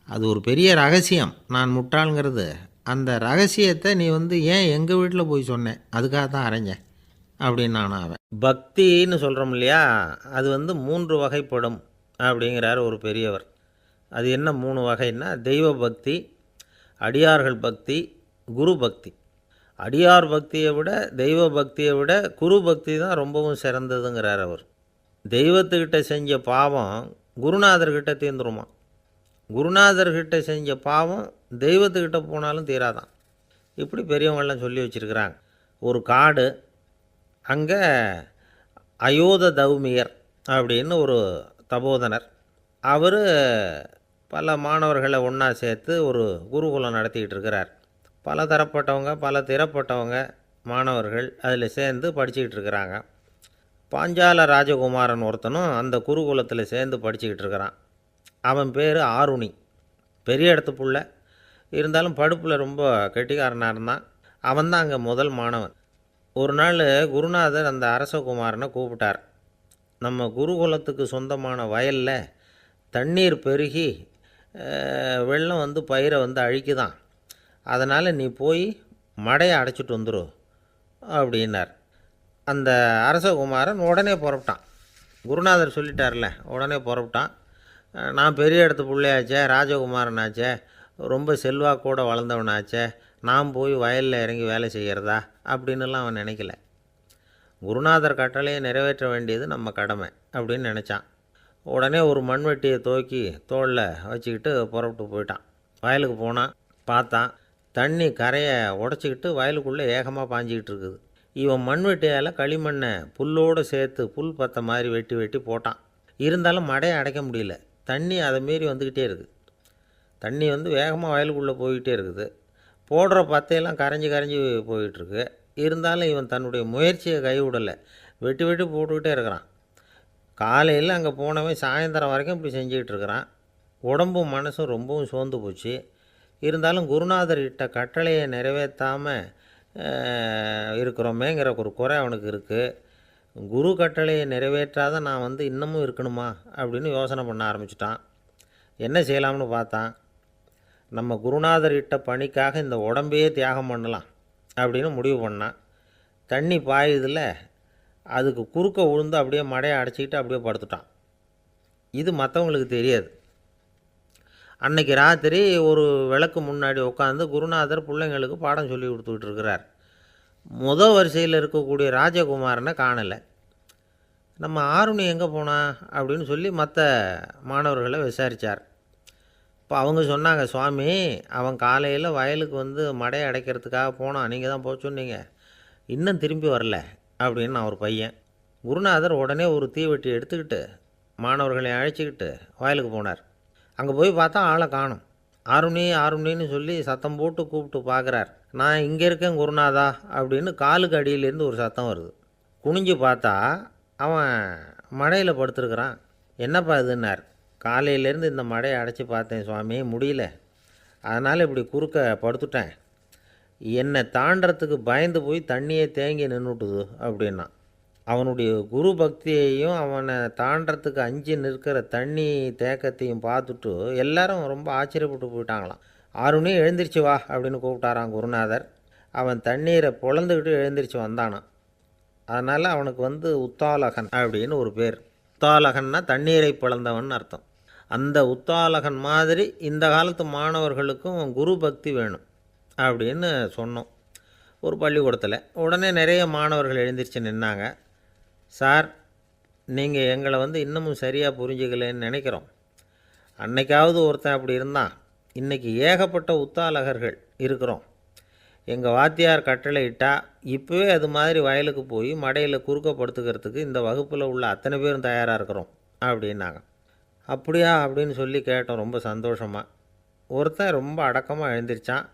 அது ஒரு பெரிய ரகசியம் நான் முட்டாளுங்கிறது. அந்த ரகசியத்தை நீ வந்து ஏன் எங்கள் வீட்டில் போய் சொன்னேன், அதுக்காக தான் அரைஞ்சேன் அப்படின்னு நானும் அவன். பக்தின்னு சொல்கிறோம் இல்லையா, அது வந்து 3 வகைப்படும் அப்படிங்கிறார் ஒரு பெரியவர். அது என்ன 3 வகைன்னா, தெய்வ பக்தி, அடியார்கள் பக்தி, குரு பக்தி. அடியார் பக்தியை விட தெய்வ பக்தியை விட குரு பக்தி தான் ரொம்பவும் சிறந்ததுங்கிறார் அவர். தெய்வத்துக்கிட்ட செஞ்ச பாவம் குருநாதர்கிட்ட தீர்ந்துருமா, குருநாதர்கிட்ட செஞ்ச பாவம் தெய்வத்துக்கிட்ட போனாலும் தீராதான். இப்படி பெரியவங்கள்லாம் சொல்லி வச்சுருக்கிறாங்க. ஒரு காடு, அங்கே அயோத தௌமியர் அப்படின்னு ஒரு தபோதனர். அவர் பல மாணவர்களை ஒன்றா சேர்த்து ஒரு குருகுலம் நடத்திக்கிட்டு இருக்கிறார். பல தரப்பட்டவங்க பல திறப்பட்டவங்க மாணவர்கள் அதில் சேர்ந்து படிச்சுக்கிட்டு இருக்கிறாங்க. பாஞ்சால ராஜகுமாரன் ஒருத்தனும் அந்த குருகுலத்தில் சேர்ந்து படிச்சுக்கிட்டு இருக்கிறான். அவன் பேர் ஆருணி. பெரிய இடத்து புள்ள, இருந்தாலும் படுப்பில் ரொம்ப கெட்டிக்காரனாக இருந்தான். அவன் தான் அங்கே முதல் மாணவன். ஒரு நாள் குருநாதர் அந்த அரசகுமாரனை கூப்பிட்டார். நம்ம குருகுலத்துக்கு சொந்தமான வயலில் தண்ணீர் பெருகி வெள்ளம் வந்து பயிரை வந்து அழிக்குதான், அதனால் நீ போய் மடையை அடைச்சிட்டு வந்துரு அப்படின்னார். அந்த அரசகுமாரன் உடனே புறப்பட்டான். குருநாதர் சொல்லிட்டார்ல, உடனே புறப்பட்டான். நான் பெரிய இடத்து பிள்ளையாச்சே, ராஜகுமாரனாச்சே, ரொம்ப செல்வாக்கூட வளர்ந்தவனாச்சே, நான் போய் வயலில் இறங்கி வேலை செய்கிறதா அப்படின்னுலாம் அவன் நினைக்கல. குருநாதர் கட்டளையை நிறைவேற்ற வேண்டியது நம்ம கடமை அப்படின்னு நினச்சான். உடனே ஒரு மண்வெட்டியை தூக்கி தோளில் வச்சுக்கிட்டு புறப்பட்டு போயிட்டான். வயலுக்கு போனான். பார்த்தான், தண்ணி கரையை உடச்சிக்கிட்டு வயலுக்குள்ளே ஏகமாக பாஞ்சிக்கிட்டு இருக்குது. இவன் மண்வெட்டியால் களிமண்ணை புல்லோடு சேர்த்து புல் பற்ற மாதிரி வெட்டி வெட்டி போட்டான். இருந்தாலும் மடையை அடைக்க முடியல. தண்ணி அதை மீறி வந்துக்கிட்டே இருக்குது. தண்ணி வேகமாக வயலுக்குள்ளே போய்கிட்டே இருக்குது. போடுற பத்தையெல்லாம் கரைஞ்சி கரைஞ்சி போயிட்டுருக்கு. இருந்தாலும் இவன் தன்னுடைய முயற்சியை கைவிடலை. வெட்டி வெட்டி போட்டுக்கிட்டே இருக்கிறான். காலையில் அங்கே போனவன் சாயந்தரம் வரைக்கும் இப்படி செஞ்சுக்கிட்டு இருக்கிறான். உடம்பும் மனசும் ரொம்பவும் சோர்ந்து போச்சு. இருந்தாலும் குருநாதர் இட்ட கட்டளையை நிறைவேற்றாமல் இருக்கிறோமேங்கிற ஒரு குறை அவனுக்கு இருக்குது. குரு கட்டளையை நிறைவேற்றாத நான் இன்னமும் இருக்கணுமா அப்படின்னு யோசனை பண்ண ஆரம்பிச்சிட்டான். என்ன செய்யலாம்னு பார்த்தான். நம்ம குருநாதர் இட்ட பணிக்காக இந்த உடம்பையே தியாகம் பண்ணலாம் அப்படின்னு முடிவு பண்ணான். தண்ணி பாயுதில் அதுக்கு குறுக்க விழுந்து அப்படியே மடையை அடைச்சிக்கிட்டு அப்படியே படுத்துட்டான். இது மற்றவங்களுக்கு தெரியாது. அன்னைக்கு ராத்திரி ஒரு விளக்கு முன்னாடி உட்காந்து குருநாதர் பிள்ளைங்களுக்கு பாடம் சொல்லி கொடுத்துக்கிட்டு இருக்கிறார். முதல் வரிசையில் இருக்கக்கூடிய ராஜகுமாரனை காணலை. நம்ம ஆருணி எங்கே போனா அப்படின்னு சொல்லி மற்ற மாணவர்களை விசாரித்தார். இப்போ அவங்க சொன்னாங்க, சுவாமி அவன் காலையில் வயலுக்கு மடையை அடைக்கிறதுக்காக போனான், நீங்கள் தான் போக சொன்னீங்க, இன்னும் திரும்பி வரல அப்படின்னு ஒரு பையன். குருநாதர் உடனே ஒரு தீவெட்டி எடுத்துக்கிட்டு மாணவர்களை அழைச்சிக்கிட்டு வயலுக்கு போனார். அங்கே போய் பார்த்தா ஆளை காணும். ஆருணி ஆருணின்னு சொல்லி சத்தம் போட்டு கூப்பிட்டு பார்க்குறார். நான் இங்கே இருக்கேன் குருநாதா அப்படின்னு காலுக்கு அடியிலேருந்து ஒரு சத்தம் வருது. குனிஞ்சு பார்த்தா அவன் மடையில் படுத்துருக்குறான். என்னப்பா இதுன்னார். காலையிலேருந்து இந்த மடையை அடைச்சி பார்த்தேன் சுவாமி, முடியல, அதனால் இப்படி குறுக்க படுத்துட்டேன். என்னை தாண்டறதுக்கு பயந்து போய் தண்ணியை தேங்கி நின்றுட்டுது அப்படின்னா. அவனுடைய குரு பக்தியையும் அவனை தாண்டறதுக்கு அஞ்சு நிற்கிற தண்ணி தேக்கத்தையும் பார்த்துட்டு எல்லாரும் ரொம்ப ஆச்சரியப்பட்டு போயிட்டாங்களாம். ஆருணி எழுந்திரிச்சு வா அப்படின்னு கூப்பிட்டாரான் குருநாதர். அவன் தண்ணீரை பொழந்துக்கிட்டு எழுந்திரிச்சு வந்தானான். அதனால் அவனுக்கு உத்தாலகன் அப்படின்னு ஒரு பேர். உத்தாலகன்னா தண்ணீரை பிளந்தவன் அர்த்தம். அந்த உத்தாலகன் மாதிரி இந்த காலத்து மாணவர்களுக்கும் குரு பக்தி வேணும் அப்படின்னு சொன்னோம் ஒரு பள்ளிக்கூடத்தில். உடனே நிறைய மாணவர்கள் எழுந்திரிச்சு நின்னாங்க. சார், நீங்கள் எங்களை இன்னமும் சரியாக புரிஞ்சுக்கலன்னு நினைக்கிறோம். அன்னைக்காவது ஒருத்தன் அப்படி இருந்தான், இன்றைக்கி ஏகப்பட்ட உத்தாலகர்கள் இருக்கிறோம். எங்கள் வாத்தியார் கட்டளை இட்டால் இப்போவே அது மாதிரி வயலுக்கு போய் மடையில் குறுக்கப்படுத்துக்கிறதுக்கு இந்த வகுப்பில் உள்ள அத்தனை பேரும் தயாராக இருக்கிறோம் அப்படின்னாங்க. அப்படியா அப்படின்னு சொல்லி கேட்டோம் ரொம்ப சந்தோஷமாக. ஒருத்தன் ரொம்ப அடக்கமாக எழுந்திரிச்சான்.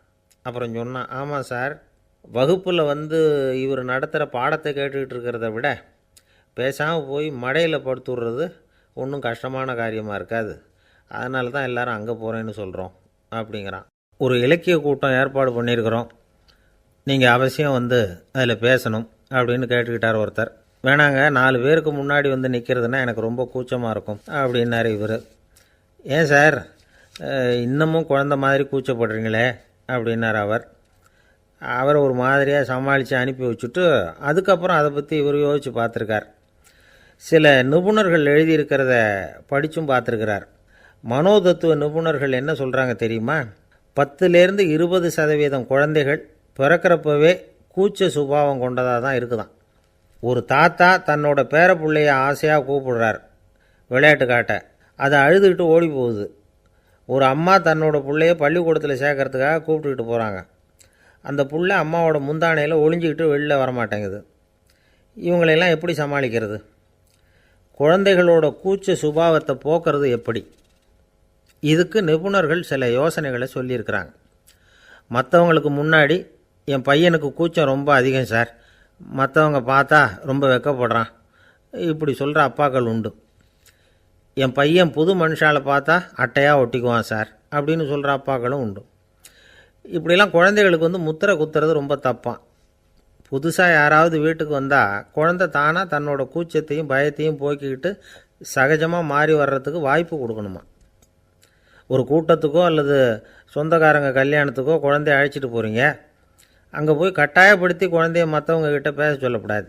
அப்புறம் சொன்னான், ஆமாம் சார், வகுப்பில் இவர் நடத்துகிற பாடத்தை கேட்டுக்கிட்டு இருக்கிறத விட பேசாமல் போய் மடையில் படுத்துடுறது ஒன்றும் கஷ்டமான காரியமாக இருக்காது, அதனால தான் எல்லோரும் அங்கே போகிறேன்னு சொல்கிறோம் அப்படிங்கிறான். ஒரு இலக்கிய கூட்டம் ஏற்பாடு பண்ணியிருக்கிறோம், நீங்கள் அவசியம் அதில் பேசணும் அப்படின்னு கேட்டுக்கிட்டார் ஒருத்தர். வேணாங்க, 4 பேருக்கு முன்னாடி நிற்கிறதுனா எனக்கு ரொம்ப கூச்சமாக இருக்கும் அப்படின்னாரு இவர். ஏன் சார் இன்னமும் குழந்த மாதிரி கூச்சப்படுறீங்களே அப்படின்னார் அவர். அவரை ஒரு மாதிரியாக சமாளித்து அனுப்பி வச்சுட்டு அதுக்கப்புறம் அதை பற்றி இவர் யோசித்து பார்த்துருக்கார். சில நிபுணர்கள் எழுதியிருக்கிறத படித்தும் பார்த்துருக்கிறார். மனோதத்துவ நிபுணர்கள் என்ன சொல்கிறாங்க தெரியுமா? 10லேருந்து 20% குழந்தைகள் பிறக்கிறப்பவே கூச்ச சுபாவம் கொண்டதாக தான் இருக்குதான். ஒரு தாத்தா தன்னோட பேர பிள்ளைய ஆசையாக கூப்பிடுறார் விளையாட்டு காட்ட, அதை அழுதுகிட்டு ஓடி போகுது. ஒரு அம்மா தன்னோட பிள்ளைய பள்ளிக்கூடத்தில் சேர்க்கறதுக்காக கூப்பிட்டுக்கிட்டு போகிறாங்க. அந்த புள்ள அம்மாவோட முந்தானையில் ஒளிஞ்சிக்கிட்டு வெளில வரமாட்டேங்குது. இவங்களெல்லாம் எப்படி சமாளிக்கிறது? குழந்தைகளோட கூச்ச சுபாவத்தை போக்குறது எப்படி? இதுக்கு நிபுணர்கள் சில யோசனைகளை சொல்லியிருக்கிறாங்க. மற்றவங்களுக்கு முன்னாடி என் பையனுக்கு கூச்சம் ரொம்ப அதிகம் சார், மற்றவங்க பார்த்தா ரொம்ப வெக்கப்படுறான், இப்படி சொல்கிற அப்பாக்கள் உண்டு. என் பையன் புது மனுஷால பார்த்தா அட்டையாக ஒட்டிக்குவான் சார் அப்படின்னு சொல்கிற அப்பாக்களும் உண்டு. இப்படிலாம் குழந்தைகளுக்கு முத்திரை குத்துறது ரொம்ப தப்பான். புதுசாக யாராவது வீட்டுக்கு வந்தால் குழந்தை தானாக தன்னோட கூச்சத்தையும் பயத்தையும் போக்கிக்கிட்டு சகஜமாக மாறி வர்றதுக்கு வாய்ப்பு கொடுக்கணுமா. ஒரு கூட்டத்துக்கோ அல்லது சொந்தக்காரங்க கல்யாணத்துக்கோ குழந்தைய அழைச்சிட்டு போகிறீங்க, அங்கே போய் கட்டாயப்படுத்தி குழந்தைய மற்றவங்க கிட்ட பேச சொல்லக்கூடாது.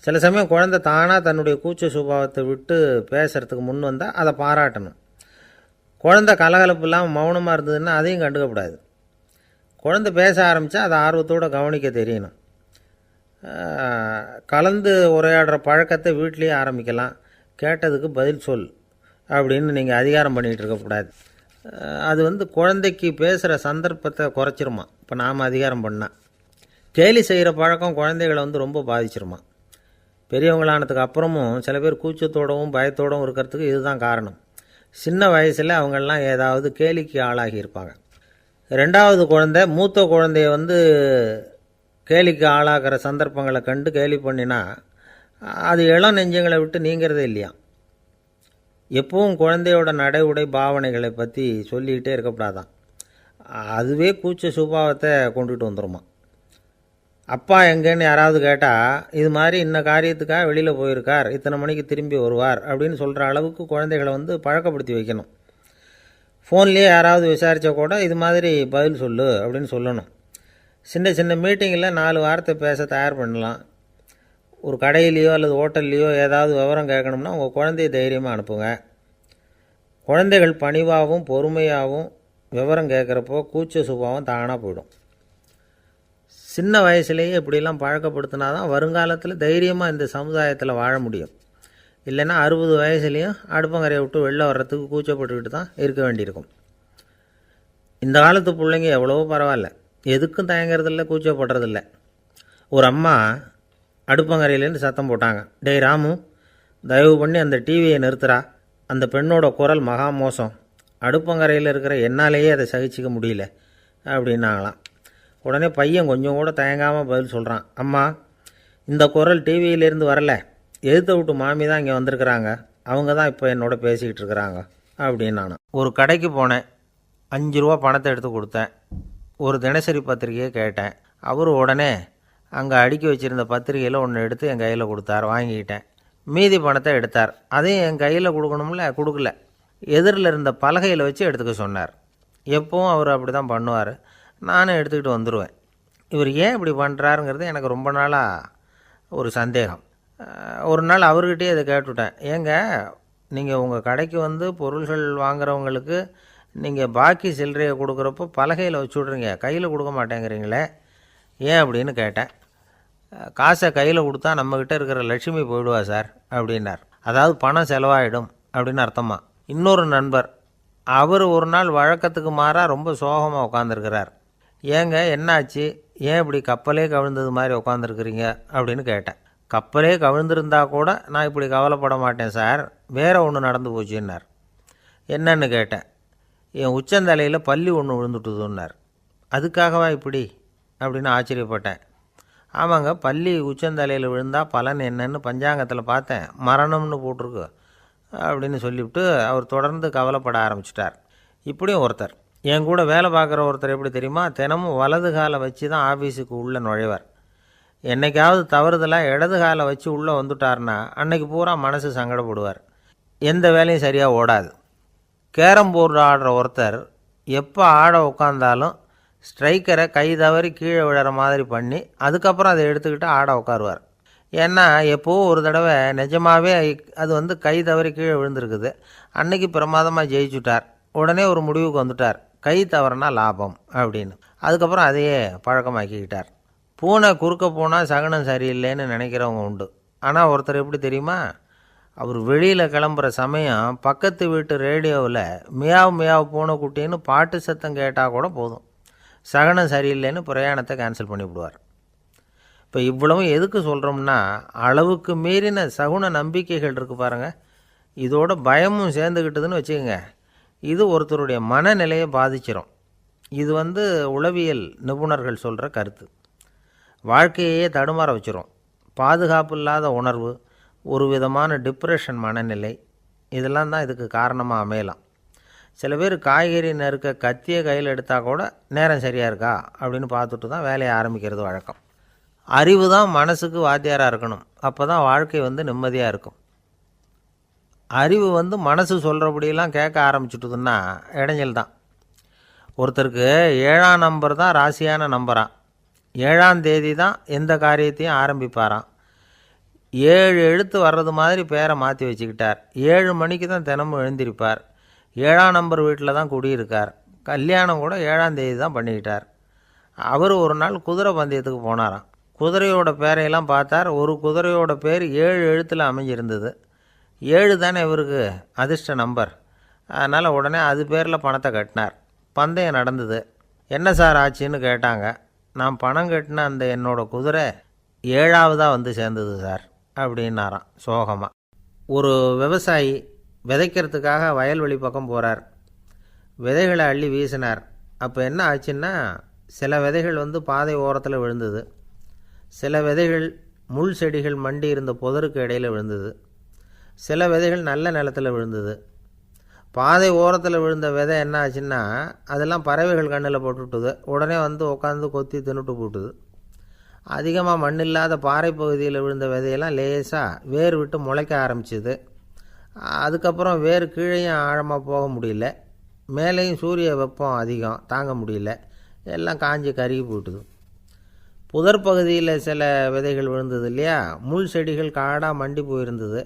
சில சமயம் குழந்தை தானாக தன்னுடைய கூச்ச சுபாவத்தை விட்டு பேசுகிறதுக்கு முன் வந்தால் அதை பாராட்டணும். குழந்தை கலகலப்பு இல்லாமல் மௌனமாக இருந்ததுன்னா அதையும் கண்டுக்கக்கூடாது. குழந்தை பேச ஆரம்பித்தா அதை ஆர்வத்தோடு கவனிக்க தெரியணும். கலந்து உரையாடுற பழக்கத்தை வீட்லேயே ஆரம்பிக்கலாம். கேட்டதுக்கு பதில் சொல் அப்படின்னு நீங்கள் அதிகாரம் பண்ணிகிட்டு இருக்கக்கூடாது. அது குழந்தைக்கு பேசுகிற சந்தர்ப்பத்தை குறைச்சிருமா. இப்போ நாம் அதிகாரம் பண்ணால் கேலி செய்கிற பழக்கம் குழந்தைகளை ரொம்ப பாதிச்சிருமா. பெரியவங்களானதுக்கு அப்புறமும் சில பேர் கூச்சத்தோடவும் பயத்தோடவும் இருக்கிறதுக்கு இதுதான் காரணம். சின்ன வயசில் அவங்கெல்லாம் ஏதாவது கேலிக்கு ஆளாகி இருப்பாங்க. ரெண்டாவது குழந்தை மூத்த குழந்தைய கேலிக்கு ஆளாகிற சந்தர்ப்பங்களை கண்டு கேலி பண்ணினா அது இளம் நெஞ்சங்களை விட்டு நீங்கிறதே இல்லையா. எப்பவும் குழந்தையோட நடை உடை பாவனைகளை பற்றி சொல்லிக்கிட்டே இருக்கக்கூடாதான். அதுவே கூச்ச சுபாவத்தை கொண்டுட்டு வந்துடுமா. அப்பா எங்கேன்னு யாராவது கேட்டால் இது மாதிரி இன்ன காரியத்துக்காக வெளியில் போயிருக்கார், இத்தனை மணிக்கு திரும்பி வருவார் அப்படின்னு சொல்கிற அளவுக்கு குழந்தைகளை பழக்கப்படுத்தி வைக்கணும். ஃபோன்லேயே யாராவது விசாரித்தா கூட இது மாதிரி பதில் சொல்லு அப்படின்னு சொல்லணும். சின்ன சின்ன மீட்டிங்கில் 4 வார்த்தை பேச தயார் பண்ணலாம். ஒரு கடையிலையோ அல்லது ஹோட்டல்லையோ ஏதாவது விவரம் கேட்கணும்னா உங்கள் குழந்தைய தைரியமாக அனுப்புங்க. குழந்தைகள் பணிவாகவும் பொறுமையாகவும் விவரம் கேட்குறப்போ கூச்ச சுபாவம் தானாக போயிடும். சின்ன வயசுலேயே இப்படிலாம் பழக்கப்படுத்தினா தான் வருங்காலத்தில் தைரியமாக இந்த சமுதாயத்தில் வாழ முடியும். இல்லைன்னா 60 வயசுலேயும் அடுப்பங்கரையை விட்டு வெளில வர்றதுக்கு கூச்சப்பட்டுக்கிட்டு தான் இருக்க வேண்டியிருக்கும். இந்த காலத்து பிள்ளைங்க எவ்வளவோ பரவாயில்ல, எதுக்கும் தயங்கிறதில்ல, கூச்சப்படுறதில்ல. ஒரு அம்மா அடுப்பங்கரையிலேருந்து சத்தம் போட்டாங்க, டேய் ராமு, தயவு பண்ணி அந்த டிவியை நிறுத்துறா, அந்த பெண்ணோட குரல் மகா மோசம், அடுப்பங்கரையில் இருக்கிற என்னாலேயே அதை சகிச்சிக்க முடியல அப்படின்னாங்களாம். உடனே பையன் கொஞ்சம் கூட தயங்காமல் பதில் சொல்கிறான், அம்மா இந்த குரல் டிவியிலேருந்து வரல, எதிர்த்த விட்டு மாமி தான் இங்கே வந்திருக்கிறாங்க, அவங்க தான் இப்போ என்னோட பேசிக்கிட்டு இருக்கிறாங்க அப்படின்னு. நான் ஒரு கடைக்கு போனேன், 5 ரூபா பணத்தை எடுத்து கொடுத்தேன், ஒரு தினசரி பத்திரிகையை கேட்டேன். அவர் உடனே அங்கே அடுக்கி வச்சுருந்த பத்திரிகையில் ஒன்று எடுத்து என் கையில் கொடுத்தார், வாங்கிக்கிட்டேன். மீதி பணத்தை எடுத்தார், அதையும் என் கையில் கொடுக்கணும்ல, கொடுக்கல, எதிரில் இருந்த பலகையில் வச்சு எடுத்துக்க சொன்னார். எப்பவும் அவர் அப்படி தான் பண்ணுவார், நானும் எடுத்துக்கிட்டு வந்துடுவேன். இவர் ஏன் இப்படி பண்ணுறாருங்கிறது எனக்கு ரொம்ப நாளாக ஒரு சந்தேகம். ஒரு நாள் அவர்கிட்டயே இதை கேட்டுவிட்டேன், ஏங்க நீங்கள் உங்கள் கடைக்கு பொருள்கள் வாங்குறவங்களுக்கு நீங்கள் பாக்கி சில்லறையை கொடுக்குறப்போ பலகையில் வச்சு விட்றீங்க, கையில் கொடுக்க மாட்டேங்கிறீங்களே ஏன் அப்படின்னு கேட்டேன். காசை கையில் கொடுத்தா நம்மக்கிட்ட இருக்கிற லட்சுமி போயிடுவா சார் அப்படின்னார். அதாவது பணம் செலவாயிடும் அப்படின்னு அர்த்தமா. இன்னொரு நண்பர், அவர் ஒரு நாள் வழக்கத்துக்கு மாறாக ரொம்ப சோகமாக உட்காந்துருக்கிறார். ஏங்க என்னாச்சு, ஏன் இப்படி கப்பலே கவிழ்ந்தது மாதிரி உட்காந்துருக்குறீங்க அப்படின்னு கேட்டேன். கப்பலே கவிழ்ந்திருந்தா கூட நான் இப்படி கவலைப்பட மாட்டேன் சார், வேறு ஒன்று நடந்து போச்சுன்னார். என்னன்னு கேட்டேன். என் உச்சந்தலையில் பல்லி ஒன்று விழுந்துட்டுதுன்னார். அதுக்காகவா இப்படி அப்படின்னு ஆச்சரியப்பட்டேன். ஆமாங்க, பல்லி உச்சந்தலையில் விழுந்தால் பலன் என்னன்னு பஞ்சாங்கத்தில் பார்த்தேன், மரணம்னு போட்டிருக்கு அப்படின்னு சொல்லிவிட்டு அவர் தொடர்ந்து கவலைப்பட ஆரம்பிச்சிட்டார். இப்படியும் ஒருத்தர், என் கூட வேலை பார்க்குற ஒருத்தர் எப்படி தெரியுமா, தினமும் வலது காலை வச்சு தான் ஆஃபீஸுக்கு உள்ளே நுழைவார். என்றைக்காவது தவறுதலாக இடது காலை வச்சு உள்ளே வந்துட்டார்னா அன்னைக்கு பூரா மனசு சங்கடப்படுவார், எந்த வேலையும் சரியாக ஓடாது. கேரம் போர்டு ஆடுற ஒருத்தர் எப்போ ஆட உட்காந்தாலும் ஸ்ட்ரைக்கரை கை தவறி கீழே விழுற மாதிரி பண்ணி அதுக்கப்புறம் அதை எடுத்துக்கிட்டு ஆட உட்காருவார். ஏன்னா எப்போவோ ஒரு தடவை நிஜமாகவே அது கை தவறி கீழே விழுந்திருக்குது, அன்னைக்கு பிரமாதமாக ஜெயிச்சுட்டார். உடனே ஒரு முடிவுக்கு வந்துட்டார், கை தவறுனா லாபம் அப்படின்னு. அதுக்கப்புறம் அதையே பழக்கமாக்கிக்கிட்டார். பூனை குறுக்க போனால் சகனம் சரியில்லைன்னு நினைக்கிறவங்க உண்டு. ஆனால் ஒருத்தர் எப்படி தெரியுமா, அவர் வெளியில் கிளம்புற சமயம் பக்கத்து வீட்டு ரேடியோவில் மியாவ் மியாவ் பூனைக்குட்டின்னு பாட்டு சத்தம் கேட்டால் கூட போதும், சகனம் சரியில்லைன்னு பிரயாணத்தை கேன்சல் பண்ணிவிடுவார். இப்போ இவ்வளவும் எதுக்கு சொல்கிறோம்னா, அளவுக்கு மீறின சகுன நம்பிக்கைகள் இருக்குது பாருங்கள், இதோட பயமும் சேர்ந்துக்கிட்டதுன்னு வச்சுக்கோங்க, இது ஒருத்தருடைய மனநிலையை பாதிச்சிடும். இது உளவியல் நிபுணர்கள் சொல்கிற கருத்து. வாழ்க்கையே தடுமாற வச்சிரும். பாதுகாப்பு இல்லாத உணர்வு, ஒரு விதமான டிப்ரெஷன் மனநிலை, இதெல்லாம் தான் இதுக்கு காரணமாக அமையலாம். சில பேர் காய்கறி நறுக்க கத்தியை கையில் எடுத்தால் கூட நேரம் சரியாக இருக்கா அப்படின்னு பார்த்துட்டு தான் வேலையை ஆரம்பிக்கிறது வழக்கம். அறிவு தான் மனசுக்கு வாத்தியாராக இருக்கணும், அப்போ தான் வாழ்க்கை நிம்மதியாக இருக்கும். அறிவு மனசு சொல்கிறபடியெல்லாம் கேட்க ஆரம்பிச்சுட்டுதுன்னா இடைஞ்சல் தான். ஒருத்தருக்கு 7ஆம் நம்பர் தான் ராசியான நம்பரான், 7ஆம் தேதி தான் எந்த காரியத்தையும் ஆரம்பிப்பாராம். 7 எழுத்து வர்றது மாதிரி பேரை மாற்றி வச்சுக்கிட்டார். 7 மணிக்கு தான் தினமும் எழுந்திருப்பார். 7ஆம் நம்பர் வீட்டில் தான் குடியிருக்கார். கல்யாணம் கூட 7ஆம் தேதி தான் பண்ணிக்கிட்டார். அவர் ஒரு நாள் குதிரை பந்தயத்துக்கு போனாராம். குதிரையோட பேரையெல்லாம் பார்த்தார். ஒரு குதிரையோட பேர் 7 எழுத்தில் அமைஞ்சிருந்தது. 7 தானே இவருக்கு அதிர்ஷ்ட நம்பர். அதனால் உடனே அது பேரில் பணத்தை கட்டினார். பந்தயம் நடந்தது. என்ன சார் ஆச்சுன்னு கேட்டாங்க. நான் பணம் கட்டின அந்த என்னோடய குதிரை 7ஆவதாக வந்து சேர்ந்தது சார் அப்படின்னாராம் சோகமாக. ஒரு விவசாயி விதைக்கிறதுக்காக வயல்வெளி பக்கம் போகிறார். விதைகளை அள்ளி வீசினார். அப்போ என்ன ஆச்சுன்னா, சில விதைகள் வந்து பாதை ஓரத்தில் விழுந்தது. சில விதைகள் முள் செடிகள் மண்டி இருந்த புதருக்கு இடையில் விழுந்தது. சில விதைகள் நல்ல நிலத்தில் விழுந்தது. பாதை ஓரத்தில் விழுந்த விதை என்ன ஆச்சுன்னா, அதெல்லாம் பறவைகள் கண்ணில் போட்டுவிட்டுது. உடனே வந்து உட்காந்து கொத்தி தின்னுட்டு போட்டுது. அதிகமாக மண் இல்லாத பாறை பகுதியில் விழுந்த விதையெல்லாம் லேசாக வேர் விட்டு முளைக்க ஆரம்பிச்சிது. அதுக்கப்புறம் வேர் கீழேயும் ஆழமாக போக முடியல. மேலேயும் சூரிய வெப்பம் அதிகம் தாங்க முடியல. எல்லாம் காஞ்சி கருகி போட்டுது. புதர் பகுதியில் சில விதைகள் விழுந்தது இல்லையா, முள் செடிகள் காடாக மண்டி போயிருந்தது.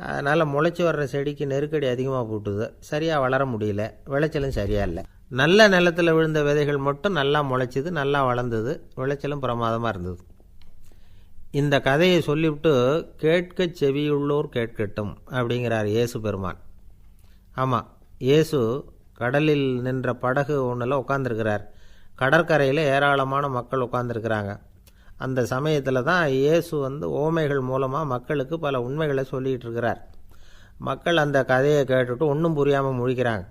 அதனால் முளைச்சி வர்ற செடிக்கு நெருக்கடி அதிகமாக போட்டுது. சரியாக வளர முடியல. விளைச்சலும் சரியாக இல்லை. நல்ல நிலத்தில் விழுந்த விதைகள் மட்டும் நல்லா முளைச்சிது, நல்லா வளர்ந்தது. விளைச்சலும் பிரமாதமாக இருந்தது. இந்த கதையை சொல்லிவிட்டு கேட்க செவியுள்ளோர் கேட்கட்டும் அப்படிங்கிறார் இயேசு பெருமான். ஆமாம், இயேசு கடலில் நின்ற படகு ஒன்றில் உட்காந்துருக்கிறார். கடற்கரையில் ஏராளமான மக்கள் உட்காந்துருக்கிறாங்க. அந்த சமயத்தில் தான் இயேசு வந்து ஓமைகள் மூலமாக மக்களுக்கு பல உண்மைகளை சொல்லிகிட்டு இருக்கிறார். மக்கள் அந்த கதையை கேட்டுட்டு ஒன்றும் புரியாமல் முழிக்கிறாங்க.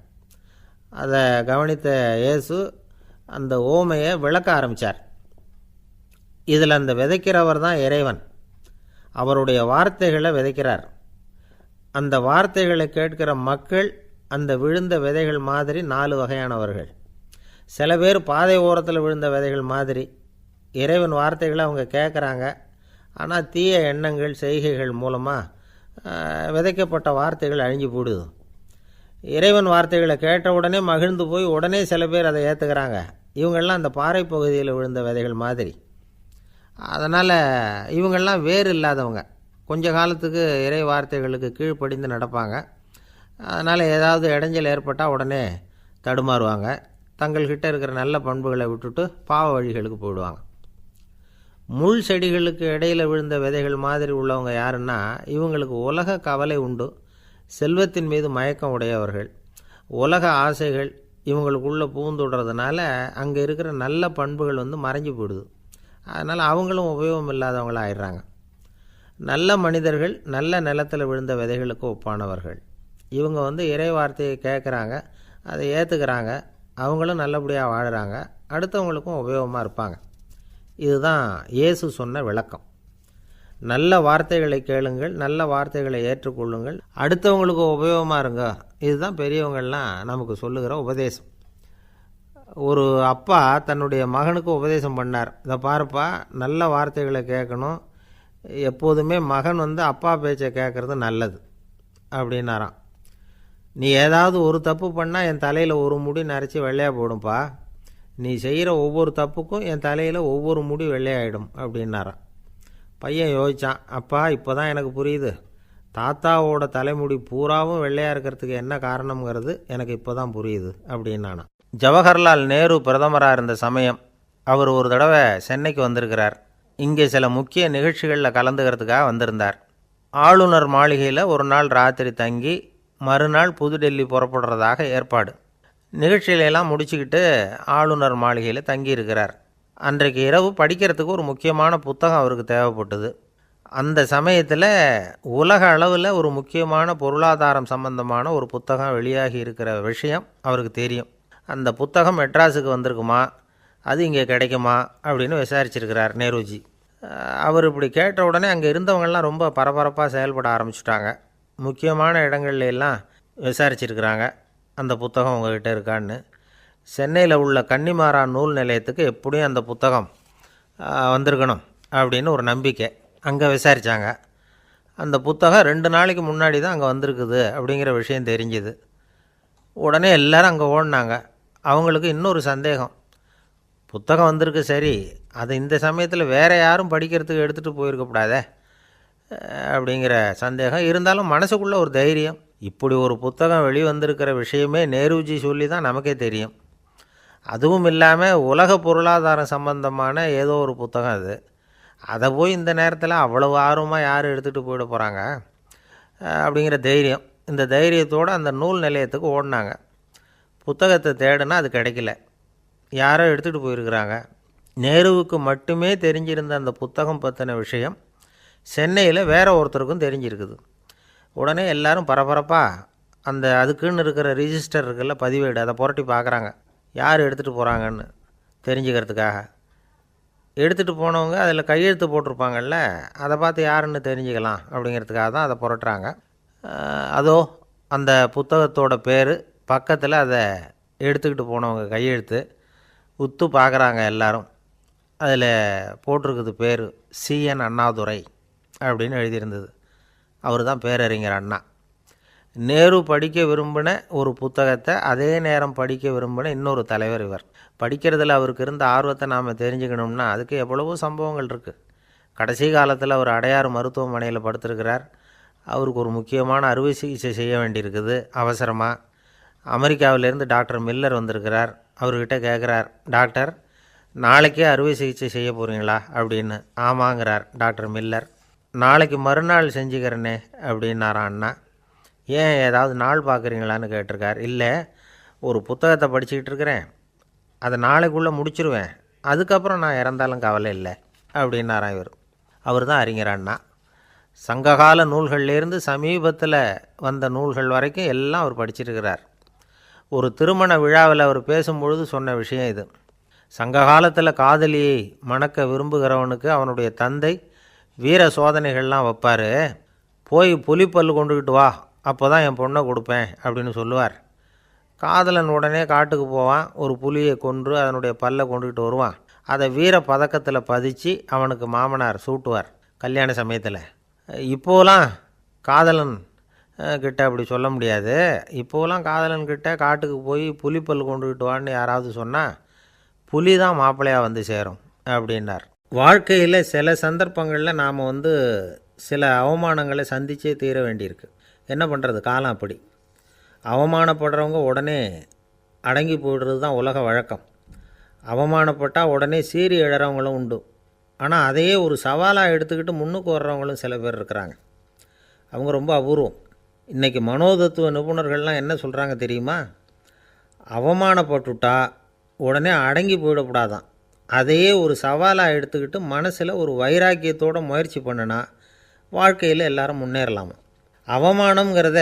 அதை கவனித்த இயேசு அந்த ஓமையை விளக்க ஆரம்பித்தார். இதில் அந்த விதைக்கிறவர் தான் இறைவன். அவருடைய வார்த்தைகளை விதைக்கிறார். அந்த வார்த்தைகளை கேட்கிற மக்கள் அந்த விழுந்த விதைகள் மாதிரி 4 வகையானவர்கள். சில பேர் பாதை ஓரத்தில் விழுந்த விதைகள் மாதிரி. இறைவன் வார்த்தைகளை அவங்க கேட்குறாங்க. ஆனால் தீய எண்ணங்கள் செய்கைகள் மூலமாக விதைக்கப்பட்ட வார்த்தைகள் அழிஞ்சு போடுது. இறைவன் வார்த்தைகளை கேட்ட உடனே மகிழ்ந்து போய் உடனே சில பேர் அதை ஏற்றுக்கிறாங்க. இவங்கெல்லாம் அந்த பாறை பகுதியில் விழுந்த விதைகள் மாதிரி. அதனால் இவங்கெல்லாம் வேறு இல்லாதவங்க. கொஞ்ச காலத்துக்கு இறை வார்த்தைகளுக்கு கீழ்ப்படிந்து நடப்பாங்க. அதனால் ஏதாவது இடைஞ்சல் ஏற்பட்டால் உடனே தடுமாறுவாங்க. தங்கள்கிட்ட இருக்கிற நல்ல பண்புகளை விட்டுட்டு பாவ வழிகளுக்கு போயிடுவாங்க. முள் செடிகளுக்கு இடையில் விழுந்த விதைகள் மாதிரி உள்ளவங்க யாருன்னா, இவங்களுக்கு உலக கவலை உண்டு. செல்வத்தின் மீது மயக்கம் உடையவர்கள். உலக ஆசைகள் இவங்களுக்குள்ளே பூந்துடுறதுனால அங்கே இருக்கிற நல்ல பண்புகள் வந்து மறைஞ்சு போயிடுது. அதனால் அவங்களும் உபயோகம் இல்லாதவங்களாக ஆயிடுறாங்க. நல்ல மனிதர்கள் நல்ல நிலத்தில் விழுந்த விதைகளுக்கு ஒப்பானவர்கள். இவங்க வந்து இறை வார்த்தையை கேட்குறாங்க, அதை ஏற்றுக்கிறாங்க. அவங்களும் நல்லபடியாக வாழுறாங்க. அடுத்தவங்களுக்கும் உபயோகமாக இருப்பாங்க. இதுதான் இயேசு சொன்ன விளக்கம். நல்ல வார்த்தைகளை கேளுங்கள், நல்ல வார்த்தைகளை ஏற்றுக்கொள்ளுங்கள், அடுத்தவங்களுக்கு உபயோகமாக இருங்க. இதுதான் பெரியவங்கள்லாம் நமக்கு சொல்லுகிற உபதேசம். ஒரு அப்பா தன்னுடைய மகனுக்கு உபதேசம் பண்ணார். இதை பாருப்பா, நல்ல வார்த்தைகளை கேட்கணும். எப்போதுமே மகன் வந்து அப்பா பேச்சை கேட்குறது நல்லது அப்படின்னாராம். நீ ஏதாவது ஒரு தப்பு பண்ணால் என் தலையில் ஒரு முடி நரைச்சி வெள்ளையாக போடும்பா. நீ செய்கிற ஒவ்வொரு தப்புக்கும் என் தலையில் ஒவ்வொரு முடி வெள்ளையாயிடும் அப்படின்னாராம். பையன் யோசித்தான். அப்பா, இப்போ தான் எனக்கு புரியுது. தாத்தாவோட தலைமுடி பூராவும் வெள்ளையாக இருக்கிறதுக்கு என்ன காரணங்கிறது எனக்கு இப்போ தான் புரியுது அப்படின்னானா. ஜவஹர்லால் நேரு பிரதமராக இருந்த சமயம் அவர் ஒரு தடவை சென்னைக்கு வந்திருக்கிறார். இங்கே சில முக்கிய நிகழ்ச்சிகளில் கலந்துக்கிறதுக்காக வந்திருந்தார். ஆளுநர் மாளிகையில் ஒரு நாள் ராத்திரி தங்கி மறுநாள் புதுடெல்லி புறப்படுறதாக ஏற்பாடு. நிகழ்ச்சியிலெல்லாம் முடிச்சுக்கிட்டு ஆளுநர் மாளிகையில் தங்கியிருக்கிறார். அன்றைக்கு இரவு படிக்கிறதுக்கு ஒரு முக்கியமான புத்தகம் அவருக்கு தேவைப்பட்டது. அந்த சமயத்தில் உலக அளவில் ஒரு முக்கியமான பொருளாதாரம் சம்பந்தமான ஒரு புத்தகம் வெளியாகி இருக்கிற விஷயம் அவருக்கு தெரியும். அந்த புத்தகம் மெட்ராஸுக்கு வந்திருக்குமா, அது இங்கே கிடைக்குமா அப்படின்னு விசாரிச்சிருக்கிறார் நேருஜி. அவர் இப்படி கேட்ட உடனே அங்கே இருந்தவங்கள்லாம் ரொம்ப பரபரப்பாக செயல்பட ஆரம்பிச்சுட்டாங்க. முக்கியமான இடங்கள்ல எல்லாம் விசாரிச்சிருக்கிறாங்க, அந்த புத்தகம் உங்கள்கிட்ட இருக்கான்னு. சென்னையில் உள்ள கன்னிமாரா நூல் நிலையத்துக்கு எப்படியும் அந்த புத்தகம் வந்திருக்கணும் அப்படின்னு ஒரு நம்பிக்கை. அங்கே விசாரித்தாங்க. அந்த புத்தகம் 2 நாளைக்கு முன்னாடி தான் அங்கே வந்திருக்குது அப்படிங்கிற விஷயம் தெரிஞ்சுது. உடனே எல்லோரும் அங்கே ஓடினாங்க. அவங்களுக்கு இன்னொரு சந்தேகம். புத்தகம் வந்திருக்கு சரி, அது இந்த சமயத்தில் வேறு யாரும் படிக்கிறதுக்கு எடுத்துகிட்டு போயிருக்கக்கூடாதே அப்படிங்கிற சந்தேகம். இருந்தாலும் மனசுக்குள்ளே ஒரு தைரியம், இப்படி ஒரு புத்தகம் வெளிவந்திருக்கிற விஷயமே நேருஜி சொல்லி தான் நமக்கே தெரியும். அதுவும் இல்லாமல் உலக பொருளாதாரம் சம்பந்தமான ஏதோ ஒரு புத்தகம் அது. அதை போய் இந்த நேரத்தில் அவ்வளவு ஆர்வமாக யார் எடுத்துகிட்டு போயிட போகிறாங்க அப்படிங்கிற தைரியம். இந்த தைரியத்தோடு அந்த நூல் நிலையத்துக்கு ஓடினாங்க. புத்தகத்தை தேடினா அது கிடைக்கல. யாரோ எடுத்துகிட்டு போயிருக்கிறாங்க. நேருவுக்கு மட்டுமே தெரிஞ்சிருந்த அந்த புத்தகம் பற்றின விஷயம் சென்னையில் வேற ஒருத்தருக்கும் தெரிஞ்சிருக்குது. உடனே எல்லாரும் பரபரப்பாக அந்த அதுக்குன்னு இருக்கிற ரிஜிஸ்டர் இருக்குல்ல, பதிவேடு, அதை புரட்டி பார்க்குறாங்க யார் எடுத்துகிட்டு போகிறாங்கன்னு தெரிஞ்சுக்கிறதுக்காக. எடுத்துகிட்டு போனவங்க அதில் கையெழுத்து போட்டிருப்பாங்கல்ல, அதை பார்த்து யாருன்னு தெரிஞ்சுக்கலாம் அப்படிங்கிறதுக்காக தான் அதை புரட்டுறாங்க. அதோ அந்த புத்தகத்தோட பேர் பக்கத்தில் அதை எடுத்துக்கிட்டு போனவங்க கையெழுத்து உத்து பார்க்குறாங்க எல்லாரும். அதில் போட்டிருக்குது பேர் CN அண்ணாதுரை அப்படின்னு எழுதியிருந்தது. அவர் தான் பேரறிஞர் அண்ணா. நேரு படிக்க விரும்பின ஒரு புத்தகத்தை அதே நேரம் படிக்க விரும்பின இன்னொரு தலைவர் இவர். படிக்கிறதுல அவருக்கு இருந்த ஆர்வத்தை நாம் தெரிஞ்சுக்கணும்னா அதுக்கு எவ்வளவோ சம்பவங்கள் இருக்குது. கடைசி காலத்தில் அவர் அடையாறு மருத்துவமனையில் படுத்திருக்கிறார். அவருக்கு ஒரு முக்கியமான அறுவை சிகிச்சை செய்ய வேண்டியிருக்குது அவசரமாக. அமெரிக்காவிலேருந்து டாக்டர் மில்லர் வந்திருக்கிறார். அவர்கிட்ட கேட்குறார், டாக்டர் நாளைக்கே அறுவை சிகிச்சை செய்ய போகிறீங்களா அப்படின்னு. ஆமாங்கிறார் டாக்டர் மில்லர். நாளைக்கு மறுநாள் செஞ்சுக்கிறேனே அப்படின்னாரான் அண்ணா. ஏன் ஏதாவது நாள் பார்க்குறீங்களான்னு கேட்டிருக்கார். இல்லை, ஒரு புத்தகத்தை படிச்சுக்கிட்டு இருக்கிறேன், அதை நாளைக்குள்ளே முடிச்சிருவேன், அதுக்கப்புறம் நான் இறந்தாலும் கவலை இல்லை அப்படின்னாரான் இவர். அவர் தான் அறிஞர் அண்ணா. சங்ககால நூல்கள்லேருந்து சமீபத்தில் வந்த நூல்கள் வரைக்கும் எல்லாம் அவர் படிச்சிருக்கிறார். ஒரு திருமண விழாவில் அவர் பேசும்பொழுது சொன்ன விஷயம் இது. சங்க காலத்தில் காதலியை மணக்க விரும்புகிறவனுக்கு அவனுடைய தந்தை வீர சோதனைகள்லாம் வைப்பார். போய் புலிப்பல் கொண்டுக்கிட்டு வா, அப்போ தான் என் பொண்ணை கொடுப்பேன் அப்படின்னு சொல்லுவார். காதலன் உடனே காட்டுக்கு போவான், ஒரு புலியை கொன்று அதனுடைய பல்லை கொண்டுக்கிட்டு வருவான். அதை வீர பதக்கத்தில் பதிச்சு அவனுக்கு மாமனார் சூட்டுவார் கல்யாண சமயத்தில். இப்போலாம் காதலன் கிட்ட அப்படி சொல்ல முடியாது. இப்போலாம் காதலன்கிட்ட காட்டுக்கு போய் புலிப்பல் கொண்டுக்கிட்டு வான்னு யாராவது சொன்னால் புலி தான் மாப்பிள்ளையாக வந்து சேரும் அப்படின்னார். வாழ்க்கையில் சில சந்தர்ப்பங்களில் நாம் சில அவமானங்களை சந்தித்தே தீர வேண்டியிருக்கு. என்ன பண்ணுறது, காலம் அப்படி. அவமானப்படுறவங்க உடனே அடங்கி போய்டுறது தான் உலக வழக்கம். அவமானப்பட்டால் உடனே சீறி எழறவங்களும் உண்டு. ஆனால் அதையே ஒரு சவாலாக எடுத்துக்கிட்டு முன்னுக்கு வர்றவங்களும் சில பேர் இருக்கிறாங்க. அவங்க ரொம்ப அபூர்வம். இன்றைக்கி மனோதத்துவ நிபுணர்கள்லாம் என்ன சொல்கிறாங்க தெரியுமா? அவமானப்பட்டுட்டா உடனே அடங்கி போயிடக்கூடாதான். அதையே ஒரு சவாலாக எடுத்துக்கிட்டு மனசில் ஒரு வைராக்கியத்தோடு முயற்சி பண்ணினா வாழ்க்கையில் எல்லாரும் முன்னேறலாமா. அவமானங்கிறத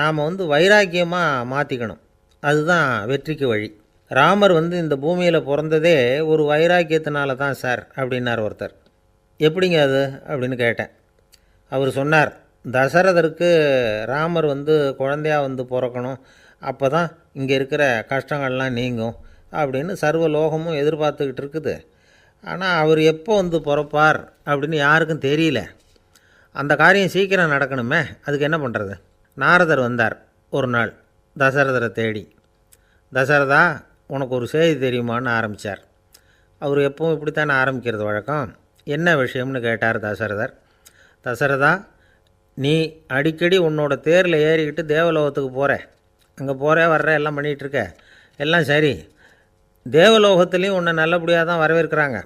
நாம் வைராக்கியமாக மாற்றிக்கணும். அதுதான் வெற்றிக்கு வழி. ராமர் இந்த பூமியில் பிறந்ததே ஒரு வைராக்கியத்தினால தான் சார் அப்படின்னார் ஒருத்தர். எப்படிங்க அது அப்படின்னு கேட்டேன். அவர் சொன்னார், தசரதருக்கு ராமர் குழந்தையாக பிறக்கணும், அப்போ தான் இங்கே இருக்கிற கஷ்டங்கள்லாம் நீங்கும் அப்படின்னு சர்வ லோகமும் எதிர்பார்த்துக்கிட்டு இருக்குது. ஆனால் அவர் எப்போ பிறப்பார் அப்படின்னு யாருக்கும் தெரியல. அந்த காரியம் சீக்கிரம் நடக்கணுமே, அதுக்கு என்ன பண்ணுறது? நாரதர் வந்தார் ஒரு நாள் தசரதரை தேடி. தசரதா, உனக்கு ஒரு செய்தி தெரியுமான்னு ஆரம்பித்தார். அவர் எப்பவும் இப்படித்தானே ஆரம்பிக்கிறது வழக்கம். என்ன விஷயம்னு கேட்டார் தசரதர். தசரதா, நீ அடிக்கடி உன்னோட தேரில் ஏறிக்கிட்டு தேவலோகத்துக்கு போகிற, அங்கே போகிற வர்ற எல்லாம் பண்ணிகிட்ருக்க, எல்லாம் சரி. தேவலோகத்துலேயும் உன்னை நல்லபடியாக தான் வரவேற்கிறாங்க.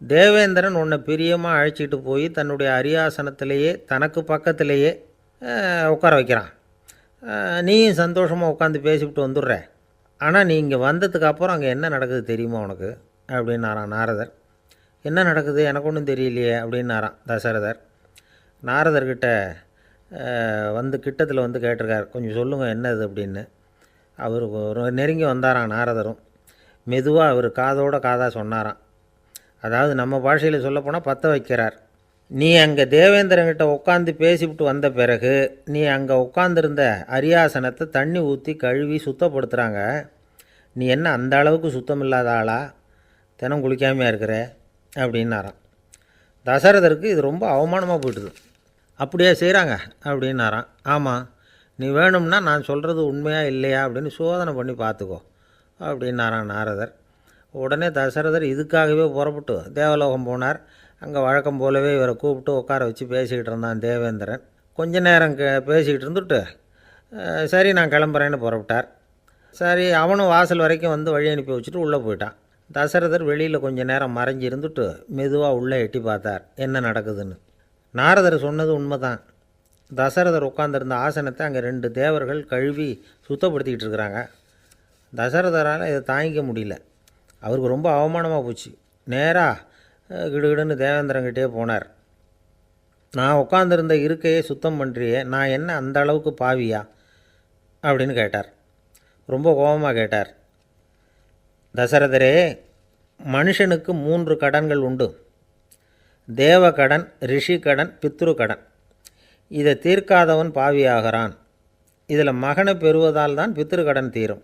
தேவேந்திரன் உன்னை பிரியமாக அழைச்சிட்டு போய் தன்னுடைய அரியாசனத்திலேயே தனக்கு பக்கத்திலேயே உட்கார வைக்கிறான். நீயும் சந்தோஷமாக உட்காந்து பேசிவிட்டு வந்துடுற. ஆனால் நீ இங்கே வந்ததுக்கு அப்புறம் அங்கே என்ன நடக்குது தெரியுமா உனக்கு அப்படின்னாரான் நாரதர். என்ன நடக்குது எனக்கு ஒன்றும் தெரியலையே அப்படின்னாரான் தசரதர். நாரதர்கிட்ட கிட்டத்தில் கேட்டிருக்கார், கொஞ்சம் சொல்லுங்கள் என்னது அப்படின்னு. அவர் நெருங்கி வந்தாரான் நாரதரும். மெதுவாக அவர் காதோட காதாக சொன்னாராம். அதாவது நம்ம பாஷையில் சொல்லப்போனால் பற்ற வைக்கிறார். நீ அங்கே தேவேந்திரங்கிட்ட உட்காந்து பேசிவிட்டு வந்த பிறகு நீ அங்கே உட்காந்துருந்த அரியாசனத்தை தண்ணி ஊற்றி கழுவி சுத்தப்படுத்துகிறாங்க. நீ என்ன அந்த அளவுக்கு சுத்தம் இல்லாத ஆளா? தினம் குளிக்காமையாக இருக்கிற அப்படின்னாராம். தசரதருக்கு இது ரொம்ப அவமானமாக போயிட்டுது. அப்படியே செய்கிறாங்க அப்படின்னாராம். ஆமாம், நீ வேணும்னா நான் சொல்கிறது உண்மையாக இல்லையா அப்படின்னு சோதனை பண்ணி பார்த்துக்கோ அப்படின்னாரான் நாரதர். உடனே தசரதர் இதுக்காகவே புறப்பட்டு தேவலோகம் போனார். அங்கே வழக்கம் போலவே இவரை கூப்பிட்டு உட்கார வச்சு பேசிக்கிட்டு இருந்தான் தேவேந்திரன். கொஞ்ச நேரம் பேசிக்கிட்டு இருந்துட்டு சரி நான் கிளம்புறேன்னு புறப்பட்டார். சரி அவனும் வாசல் வரைக்கும் வந்து வழி அனுப்பி வச்சுட்டு உள்ளே போயிட்டான். தசரதர் வெளியில் கொஞ்சம் நேரம் மறைஞ்சி இருந்துட்டு மெதுவாக உள்ளே எட்டி பார்த்தார் என்ன நடக்குதுன்னு. நாரதர் சொன்னது உண்மைதான். தசரதர் உட்காந்துருந்த ஆசனத்தை அங்கே 2 தேவர்கள் கழுவி சுத்தப்படுத்திக்கிட்டு இருக்கிறாங்க. தசரதரால் இதை தாங்கிக்க முடியல. அவருக்கு ரொம்ப அவமானமாக போச்சு. நேராக கிடுகிடுன்னு தேவேந்திரங்கிட்டே போனார். நான் உட்காந்துருந்த இருக்கையே சுத்தம் பண்ணுறியே, நான் என்ன அந்த அளவுக்கு பாவியா அப்படின்னு கேட்டார். ரொம்ப கோபமாக கேட்டார். தசரதரே, மனுஷனுக்கு 3 கடன்கள் உண்டு. தேவ கடன், ரிஷி கடன், பித்ரு கடன். இதை தீர்க்காதவன் பாவியாகிறான். இதில் மகனை பெறுவதால் தான் பித்ரு கடன் தீரும்.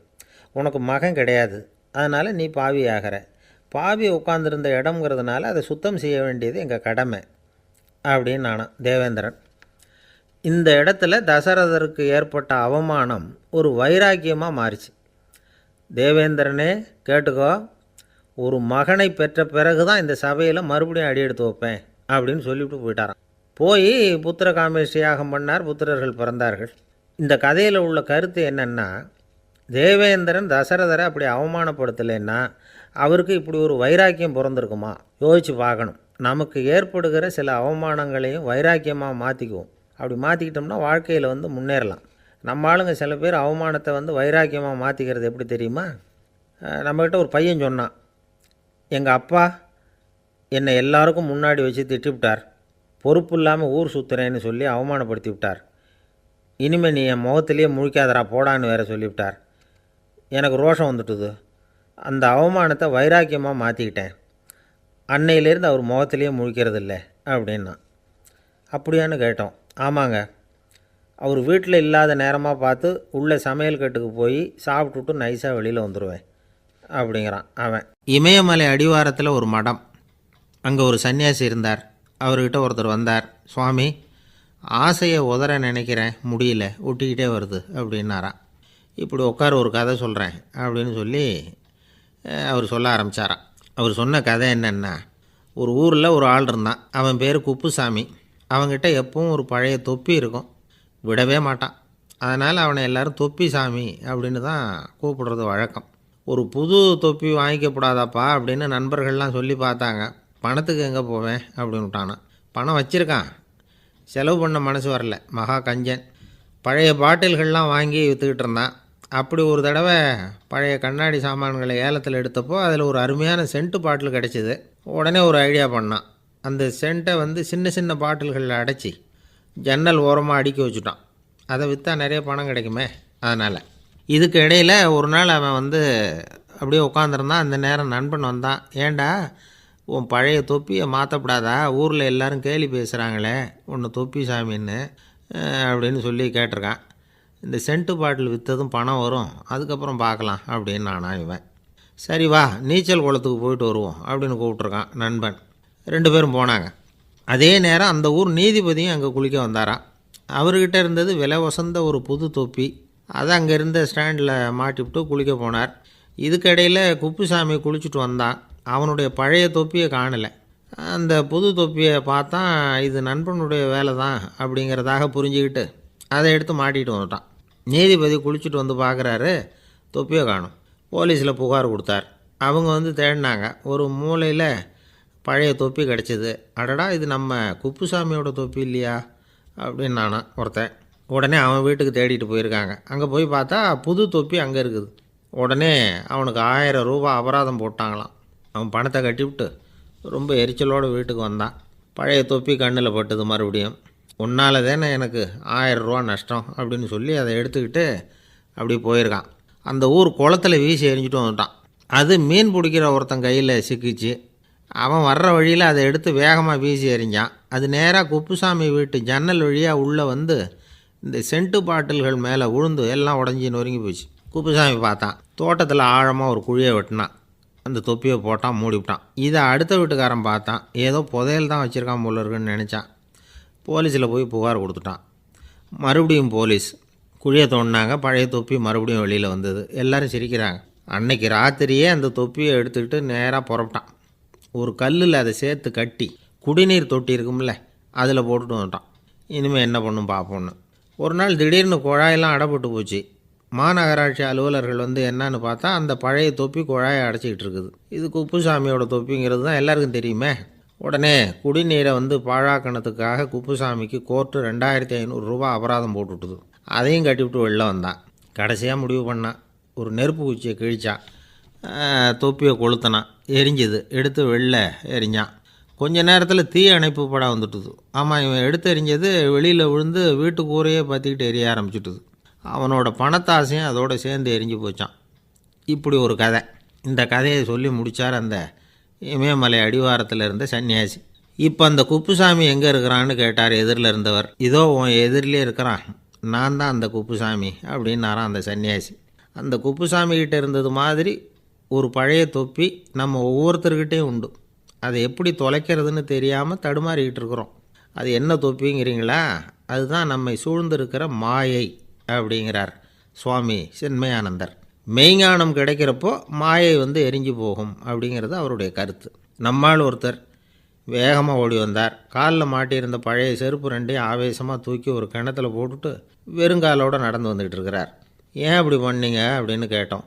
உனக்கு மகன் கிடையாது, அதனால் நீ பாவியாகிற. பாவி உட்காந்துருந்த இடம்ங்கிறதுனால அதை சுத்தம் செய்ய வேண்டியது எங்கள் கடமை அப்படின்னு நானும் தேவேந்திரன். இந்த இடத்துல தசரதருக்கு ஏற்பட்ட அவமானம் ஒரு வைராக்கியமாக மாறிச்சு. தேவேந்திரனே கேட்டுக்கோ, ஒரு மகனை பெற்ற பிறகு தான் இந்த சபையில் மறுபடியும் அடி எடுத்து வைப்பேன் அப்படின்னு சொல்லிவிட்டு போயிட்டாராம். போய் புத்திர காமேஷ்டி யாகம் பண்ணார். புத்திரர்கள் பிறந்தார்கள். இந்த கதையில் உள்ள கருத்து என்னென்னா, தேவேந்திரன் தசரதரை அப்படி அவமானப்படுத்தலைன்னா அவருக்கு இப்படி ஒரு வைராக்கியம் பிறந்திருக்குமா? யோசித்து பார்க்கணும். நமக்கு ஏற்படுகிற சில அவமானங்களையும் வைராக்கியமாக மாற்றிக்குவோம். அப்படி மாற்றிக்கிட்டோம்னா வாழ்க்கையில் முன்னேறலாம். நம்ம ஆளுங்க சில பேர் அவமானத்தை வைராக்கியமாக மாற்றிக்கிறது எப்படி தெரியுமா? நம்மக்கிட்ட ஒரு பையன் சொன்னான், எங்கள் அப்பா என்னை எல்லாருக்கும் முன்னாடி வச்சு திட்டிவிட்டார், பொறுப்பு இல்லாமல் ஊர் சுற்றுறேன்னு சொல்லி அவமானப்படுத்தி விட்டார். இனிமேல் நீ என் முகத்திலேயே முழிக்காதரா போடான்னு வேறு சொல்லிவிட்டார். எனக்கு ரோஷம் வந்துட்டுது. அந்த அவமானத்தை வைராக்கியமாக மாற்றிக்கிட்டேன். அன்னையிலேருந்து அவர் முகத்திலேயே முழிக்கிறது இல்லை அப்படின்னா. அப்படியான்னு கேட்டோம். ஆமாங்க, அவர் வீட்டில் இல்லாத நேரமாக பார்த்து உள்ளே சமையல் கட்டுக்கு போய் சாப்பிட்டுட்டு நைஸாக வெளியில் வந்துடுவேன் அப்படிங்கிறான் அவன். இமயமலை அடிவாரத்தில் ஒரு மடம். அங்கே ஒரு சன்னியாசி இருந்தார். அவர்கிட்ட ஒருத்தர் வந்தார். சுவாமி, ஆசையை உதற நினைக்கிறேன், முடியல, ஒட்டிக்கிட்டே வருது அப்படின்னாராம். இப்படி உட்கார, ஒரு கதை சொல்கிறேன் அப்படின்னு சொல்லி அவர் சொல்ல ஆரம்பித்தாராம். அவர் சொன்ன கதை என்னென்னா, ஒரு ஊரில் ஒரு ஆள் இருந்தான். அவன் பேர் குப்புசாமி. அவன்கிட்ட எப்பவும் ஒரு பழைய தொப்பி இருக்கும், விடவே மாட்டான். அதனால் அவனை எல்லோரும் தொப்பி சாமி அப்படின்னு தான் கூப்பிடுறது வழக்கம். ஒரு புது தொப்பி வாங்கிக்கப்படாதாப்பா அப்படின்னு நண்பர்கள்லாம் சொல்லி பார்த்தாங்க. பணத்துக்கு எங்கே போவேன் அப்படின்னு விட்டானான். பணம் வச்சுருக்கான், செலவு பண்ண மனசு வரல. மகா கஞ்சன். பழைய பாட்டில்கள்லாம் வாங்கி விற்றுக்கிட்டு இருந்தான். அப்படி ஒரு தடவை பழைய கண்ணாடி சாமான்களை ஏலத்தில் எடுத்தப்போ அதில் ஒரு அருமையான சென்ட்டு பாட்டில் கிடச்சிது. உடனே ஒரு ஐடியா பண்ணான். அந்த சென்ட்டை சின்ன சின்ன பாட்டில்களில் அடைச்சி ஜன்னல் ஓரமாக அடுக்கி வச்சுட்டான். அதை விற்றா நிறைய பணம் கிடைக்குமே. அதனால் இதுக்கு இடையில் ஒரு நாள் அவன் அப்படியே உட்காந்துருந்தான். அந்த நேரம் நண்பன் வந்தான். ஏண்டா, உன் பழைய தொப்பியை மாற்றப்படாதா? ஊரில் எல்லோரும் கேலி பேசுகிறாங்களே உன்னை தொப்பி சாமின்னு அப்படின்னு சொல்லி கேட்டிருக்கான். இந்த சென்ட்டு பாட்டில் விற்றதும் பணம் வரும், அதுக்கப்புறம் பார்க்கலாம் அப்படின்னு நானா இவன். சரி வா, நீச்சல் குளத்துக்கு போயிட்டு வருவோம் அப்படின்னு கூப்பிட்ருக்கான் நண்பன். 2 பேரும் போனாங்க. அதே நேரம் அந்த ஊர் நீதிபதியும் அங்கே குளிக்க வந்தாராம். அவர்கிட்ட இருந்தது விலை வசந்த ஒரு புது தொப்பி. அதை அங்கே இருந்த ஸ்டாண்டில் மாட்டிவிட்டு குளிக்க போனார். இதுக்கிடையில் குப்புசாமி குளிச்சுட்டு வந்தான். அவனுடைய பழைய தொப்பியை காணலை. அந்த புது தொப்பியை பார்த்தா இது நண்பனுடைய வேலை தான் அப்படிங்கிறதாக புரிஞ்சுக்கிட்டு அதை எடுத்து மாட்டிகிட்டு வந்துட்டான். நீதிபதி குளிச்சுட்டு வந்து பார்க்குறாரு, தொப்பியை காணும். போலீஸில் புகார் கொடுத்தார். அவங்க தேடினாங்க. ஒரு மூலையில் பழைய தொப்பி கிடச்சிது. அடடா, இது நம்ம குப்புசாமியோட தொப்பி இல்லையா அப்படின்னு நானா ஒருத்தன். உடனே அவன் வீட்டுக்கு தேடிட்டு போயிருக்காங்க. அங்கே போய் பார்த்தா புது தொப்பி அங்கே இருக்குது. உடனே அவனுக்கு 1000 ரூபா அபராதம் போட்டாங்களாம். அவன் பணத்தை கட்டிவிட்டு ரொம்ப எரிச்சலோடு வீட்டுக்கு வந்தான். பழைய தொப்பி கண்ணில் பட்டுது. மறுபடியும் உன்னால் தானே எனக்கு 1000 ரூபா நஷ்டம் அப்படின்னு சொல்லி அதை எடுத்துக்கிட்டு அப்படி போயிருக்கான். அந்த ஊர் குளத்தில் வீசி எரிஞ்சிட்டு வந்துட்டான். அது மீன் பிடிக்கிற ஒருத்தன் கையில் சிக்கிச்சு. அவன் வர்ற வழியில் அதை எடுத்து வேகமாக வீசி எறிஞ்சான். அது நேராக குப்புசாமி வீட்டு ஜன்னல் வழியாக உள்ளே இந்த சென்ட்டு பாட்டில்கள் மேலே விழுந்து எல்லாம் உடஞ்சி நொறுங்கி போச்சு. குப்புசாமி பார்த்தான். தோட்டத்தில் ஆழமாக ஒரு குழியை வெட்டினான். அந்த தொப்பியை போட்டான், மூடிவிட்டான். இதை அடுத்த வீட்டுக்காரன் பார்த்தான். ஏதோ புதையல் தான் வச்சுருக்கான் போல இருக்குன்னு நினச்சான். போலீஸில் போய் புகார் கொடுத்துட்டான். மறுபடியும் போலீஸ் குழியை தோண்டினாங்க. பழைய தொப்பி மறுபடியும் வெளியில் வந்தது. எல்லோரும் சிரிக்கிறாங்க. அன்னைக்கு ராத்திரியே அந்த தொப்பியை எடுத்துக்கிட்டு நேராக புறப்பட்டான். ஒரு கல்லில் அதை சேர்த்து கட்டி குடிநீர் தொட்டி இருக்கும்ல, அதில் போட்டுட்டு வந்துட்டான். இனிமேல் என்ன பண்ணும் பார்ப்போன்னு. ஒரு நாள் திடீர்னு குழாயெல்லாம் அடைப்பட்டு போச்சு. மாநகராட்சி அலுவலர்கள் வந்து என்னன்னு பார்த்தா அந்த பழைய தொப்பி குழாயை அடைச்சிக்கிட்டு இருக்குது. இது குப்புசாமியோட தொப்பிங்கிறது தான் எல்லாருக்கும் தெரியுமே. உடனே குடிநீரை வந்து பாழாக்கணத்துக்காக குப்புசாமிக்கு கோர்ட்டு 2500 ரூபா அபராதம் போட்டுவிட்டுது. அதையும் கட்டிவிட்டு வெளில வந்தான். கடைசியாக முடிவு பண்ணான். ஒரு நெருப்பு குச்சியை கிழிச்சான், தொப்பியை கொளுத்தினான், எரிஞ்சுது. எடுத்து வெளில எரிஞ்சான். கொஞ்ச நேரத்தில் தீ அணைப்பு படம் வந்துட்டுது. ஆமாம், இவன் எடுத்து எரிஞ்சது வெளியில் விழுந்து வீட்டு கூரையே பற்றிக்கிட்டு எரிய ஆரம்பிச்சுட்டுது. அவனோட பணத்தாசையும் அதோடு சேர்ந்து எரிஞ்சு போச்சான். இப்படி ஒரு கதை. இந்த கதையை சொல்லி முடித்தார் அந்த இமயமலை அடிவாரத்தில் இருந்த சன்னியாசி. இப்போ அந்த குப்புசாமி எங்கே இருக்கிறான்னு கேட்டார் எதிரில் இருந்தவர். இதோ உன் எதிரிலே இருக்கிறான், நான் தான் அந்த குப்புசாமி அப்படின்னாரான் அந்த சன்னியாசி. அந்த குப்புசாமிகிட்ட இருந்தது மாதிரி ஒரு பழைய தொப்பி நம்ம ஒவ்வொருத்தர்கிட்டையும் உண்டு. அதை எப்படி தொலைக்கிறதுன்னு தெரியாமல் தடுமாறிக்கிட்டு இருக்கிறோம். அது என்ன தொப்பிங்கிறீங்களா? அதுதான் நம்மை சூழ்ந்திருக்கிற மாயை அப்படிங்கிறார் சுவாமி சின்மயானந்தர். மெய்ஞானம் கிடைக்கிறப்போ மாயை வந்து எரிஞ்சு போகும் அப்படிங்கிறது அவருடைய கருத்து. நம்மால் ஒருத்தர் வேகமாக ஓடி வந்தார். காலில் மாட்டியிருந்த பழைய செருப்பு ரெண்டையும் ஆவேசமாக தூக்கி ஒரு கிணத்துல போட்டுட்டு வெறுங்காலோடு நடந்து வந்துக்கிட்டு இருக்கிறார். ஏன் அப்படி பண்ணீங்க அப்படின்னு கேட்டோம்.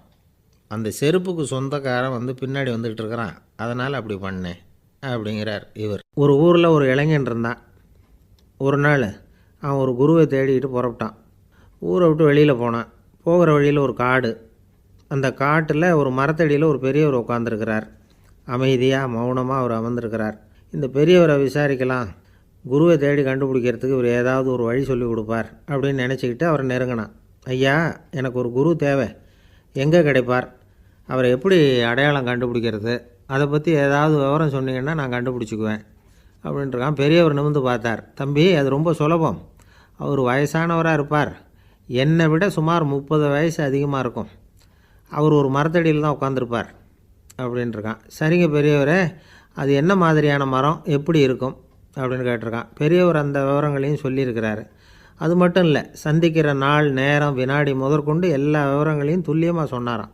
அந்த செருப்புக்கு சொந்தக்காரன் வந்து பின்னாடி வந்துக்கிட்டு இருக்கிறான், அதனால் அப்படி பண்ணேன் அப்படிங்கிறார் இவர். ஒரு ஊரில் ஒரு இளைஞன் இருந்தான். ஒரு நாள் அவன் ஒரு குருவை தேடிக்கிட்டு புறப்பட்டான். ஊரை விட்டு வெளியில் போனான். போகிற வழியில் ஒரு காடு. அந்த காட்டில் ஒரு மரத்தடியில் ஒரு பெரியவர் உட்காந்துருக்கிறார். அமைதியாக மௌனமாக அவர் அமர்ந்திருக்கிறார். இந்த பெரியவரை விசாரிக்கலாம், குருவை தேடி கண்டுபிடிக்கிறதுக்கு இவர் ஏதாவது ஒரு வழி சொல்லி கொடுப்பார் அப்படின்னு நினச்சிக்கிட்டு அவரை நெருங்கினான். ஐயா, எனக்கு ஒரு குரு தேவை, எங்கே கிடைப்பார்? அவரை எப்படி அடையாளம் கண்டுபிடிக்கிறது? அதை பற்றி ஏதாவது விவரம் சொன்னீங்கன்னா நான் கண்டுபிடிச்சிக்குவேன் அப்படின்ட்டுருக்கான். பெரியவர் நிமிர்ந்து பார்த்தார். தம்பி, அது ரொம்ப சுலபம். அவர் வயசானவராக இருப்பார், என்னை விட சுமார் 30 வயசு அதிகமாக இருக்கும். அவர் ஒரு மரத்தடியில் தான் உட்காந்துருப்பார் அப்படின்ட்டுருக்கான். சரிங்க பெரியவரே, அது என்ன மாதிரியான மரம், எப்படி இருக்கும் அப்படின்னு கேட்டிருக்கான். பெரியவர் அந்த விவரங்களையும் சொல்லியிருக்கிறாரு. அது மட்டும் இல்லை, சந்திக்கிற நாள், நேரம், வினாடி முதற்கொண்டு எல்லா விவரங்களையும் துல்லியமாக சொன்னாராம்.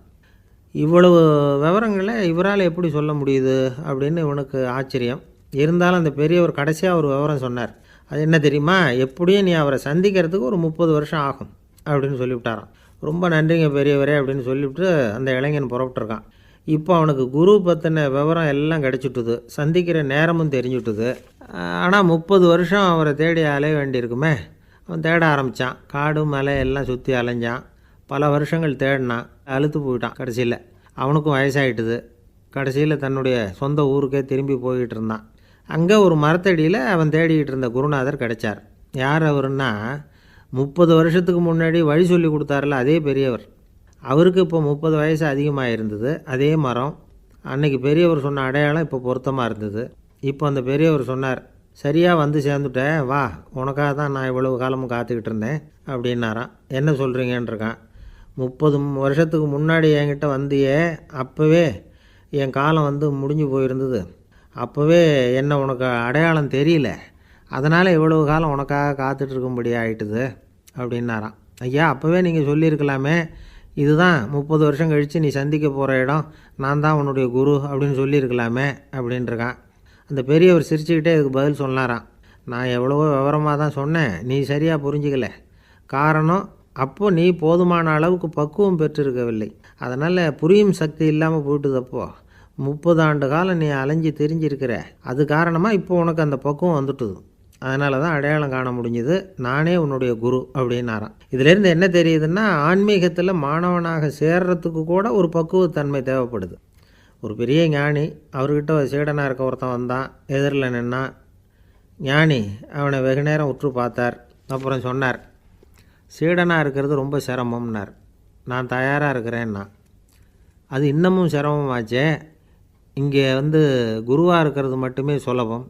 இவ்வளவு விவரங்களை இவரால் எப்படி சொல்ல முடியுது அப்படின்னு இவனுக்கு ஆச்சரியம். இருந்தாலும் அந்த பெரியவர் கடைசியாக ஒரு விவரம் சொன்னார். அது என்ன தெரியுமா? எப்படியும் நீ அவரை சந்திக்கிறதுக்கு ஒரு 30 வருஷம் ஆகும் அப்படின்னு சொல்லிவிட்டாரான். ரொம்ப நன்றிங்க பெரியவரே அப்படின்னு சொல்லிவிட்டு அந்த இளைஞன் புறப்பட்டுருக்கான். இப்போ அவனுக்கு குரு பற்றின விவரம் எல்லாம் கிடச்சிட்டுது, சந்திக்கிற நேரமும் தெரிஞ்சுட்டுது. ஆனால் 30 வருஷம் அவரை தேடி அலைய வேண்டியிருக்குமே. அவன் தேட ஆரம்பித்தான். காடு மலை எல்லாம் சுற்றி அலைஞ்சான். பல வருஷங்கள் தேடினான், அழுத்து போயிட்டான். கடைசியில் அவனுக்கும் வயசாகிட்டுது. கடைசியில் தன்னுடைய சொந்த ஊருக்கே திரும்பி போய்கிட்டு இருந்தான். அங்கே ஒரு மரத்தடியில் அவன் தேடிக்கிட்டு இருந்த குருநாதர் கிடைச்சார். யார் அவருன்னா, 30 வருஷத்துக்கு முன்னாடி வழி சொல்லி கொடுத்தாரில்ல அதே பெரியவர். அவருக்கு இப்போ 30 வயசு அதிகமாக இருந்தது. அதே மரம். அன்னைக்கு பெரியவர் சொன்ன அடையாளம் இப்போ பொருத்தமாக இருந்தது. இப்போ அந்த பெரியவர் சொன்னார், சரியாக வந்து சேர்ந்துட்டேன், வா, உனக்காக தான் நான் இவ்வளவு காலமும் காத்துக்கிட்டு இருந்தேன் அப்படின்னாரான். என்ன சொல்கிறீங்கன்றிருக்கான். 30 வருஷத்துக்கு முன்னாடி என்கிட்ட வந்தியே, அப்போவே என் காலம் வந்து முடிஞ்சு போயிருந்தது. அப்போவே என்ன உனக்கு அடையாளம் தெரியல, அதனால் இவ்வளவு காலம் உனக்காக காத்துட்ருக்கும்படி ஆகிட்டுது அப்படின்னாரான். ஐயா, அப்போவே நீங்கள் சொல்லியிருக்கலாமே, இதுதான் 30 வருஷம் கழித்து நீ சந்திக்க போகிற இடம், நான் தான் உன்னுடைய குரு அப்படின்னு சொல்லியிருக்கலாமே அப்படின்ட்டுருக்கான். அந்த பெரியவர் சிரிச்சுக்கிட்டே இதுக்கு பதில் சொன்னாராம். நான் எவ்வளவோ விவரமாக தான் சொன்னேன், நீ சரியாக புரிஞ்சிக்கல. காரணம், அப்போ நீ போதுமான அளவுக்கு பக்குவம் பெற்றிருக்கவில்லை, அதனால் புரியும் சக்தி இல்லாமல் போயிட்டுதப்போ 30 ஆண்டு காலம் நீ அலைஞ்சி தெரிஞ்சிருக்கிற. அது காரணமாக இப்போ உனக்கு அந்த பக்குவம் வந்துட்டுது, அதனால தான் அடையாளம் காண முடிஞ்சுது, நானே உன்னுடைய குரு அப்படின்னாராம். இதிலேருந்து என்ன தெரியுதுன்னா, ஆன்மீகத்தில் மாணவனாக சேர்றதுக்கு கூட ஒரு பக்குவத்தன்மை தேவைப்படுது. ஒரு பெரிய ஞானி, அவர்கிட்ட ஒரு சீடனாக இருக்க ஒருத்தன் வந்தான். எதிரில் நின்னான். ஞானி அவனை வெகு நேரம் உற்று பார்த்தார். அப்புறம் சொன்னார், சீடனாக இருக்கிறது ரொம்ப சிரமம்னார். நான் தயாராக இருக்கிறேன்னா. அது இன்னமும் சிரமமாச்சே, இங்கே வந்து குருவாக இருக்கிறது மட்டுமே சுலபம்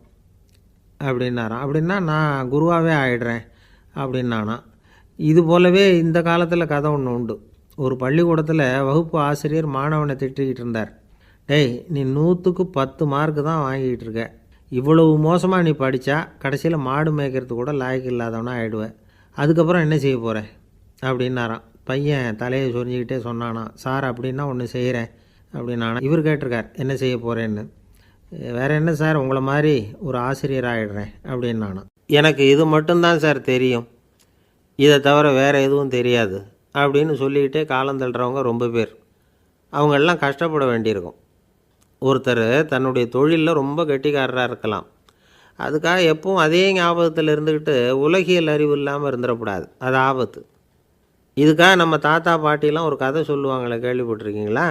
அப்படின்னாராம். அப்படின்னா நான் குருவாகவே ஆகிடுறேன் அப்படின்னானா. இது போலவே இந்த காலத்தில் கதை ஒன்று உண்டு. ஒரு பள்ளிக்கூடத்தில் வகுப்பு ஆசிரியர் மாணவனை திட்டிக்கிட்டு இருந்தார். டேய், நீ 100க்கு 10 மார்க்கு தான் வாங்கிக்கிட்டு இருக்க, இவ்வளவு மோசமாக நீ படித்தா கடைசியில் மாடு மேய்க்கிறது கூட லாய்க்கு இல்லாதவனா ஆகிடுவேன், அதுக்கப்புறம் என்ன செய்ய போகிறேன் அப்படின்னாராம். பையன் தலையை சொரிஞ்சிக்கிட்டே சொன்னானா, சார் அப்படின்னா ஒன்று செய்கிறேன் அப்படின்னானா. இவர் கேட்டிருக்கார், என்ன செய்ய போகிறேன்னு. வேறு என்ன சார், உங்களை மாதிரி ஒரு ஆசிரியர் ஆகிடுறேன் அப்படின்னானா. எனக்கு இது மட்டும்தான் சார் தெரியும், இதை தவிர வேறு எதுவும் தெரியாது அப்படின்னு சொல்லிக்கிட்டே காலம் தள்ளுறவங்க ரொம்ப பேர். அவங்களெல்லாம் கஷ்டப்பட வேண்டியிருக்கும். ஒருத்தர் தன்னுடைய தொழிலில் ரொம்ப கெட்டிக்காரராக இருக்கலாம். அதுக்காக எப்பவும் அதே ஞாபகத்தில் இருந்துக்கிட்டு உலகியல் அறிவு இல்லாமல் இருந்துடக்கூடாது. அது ஆபத்து. இதுக்காக நம்ம தாத்தா பாட்டிலாம் ஒரு கதை சொல்லுவாங்களே, கேள்விப்பட்டிருக்கீங்களா?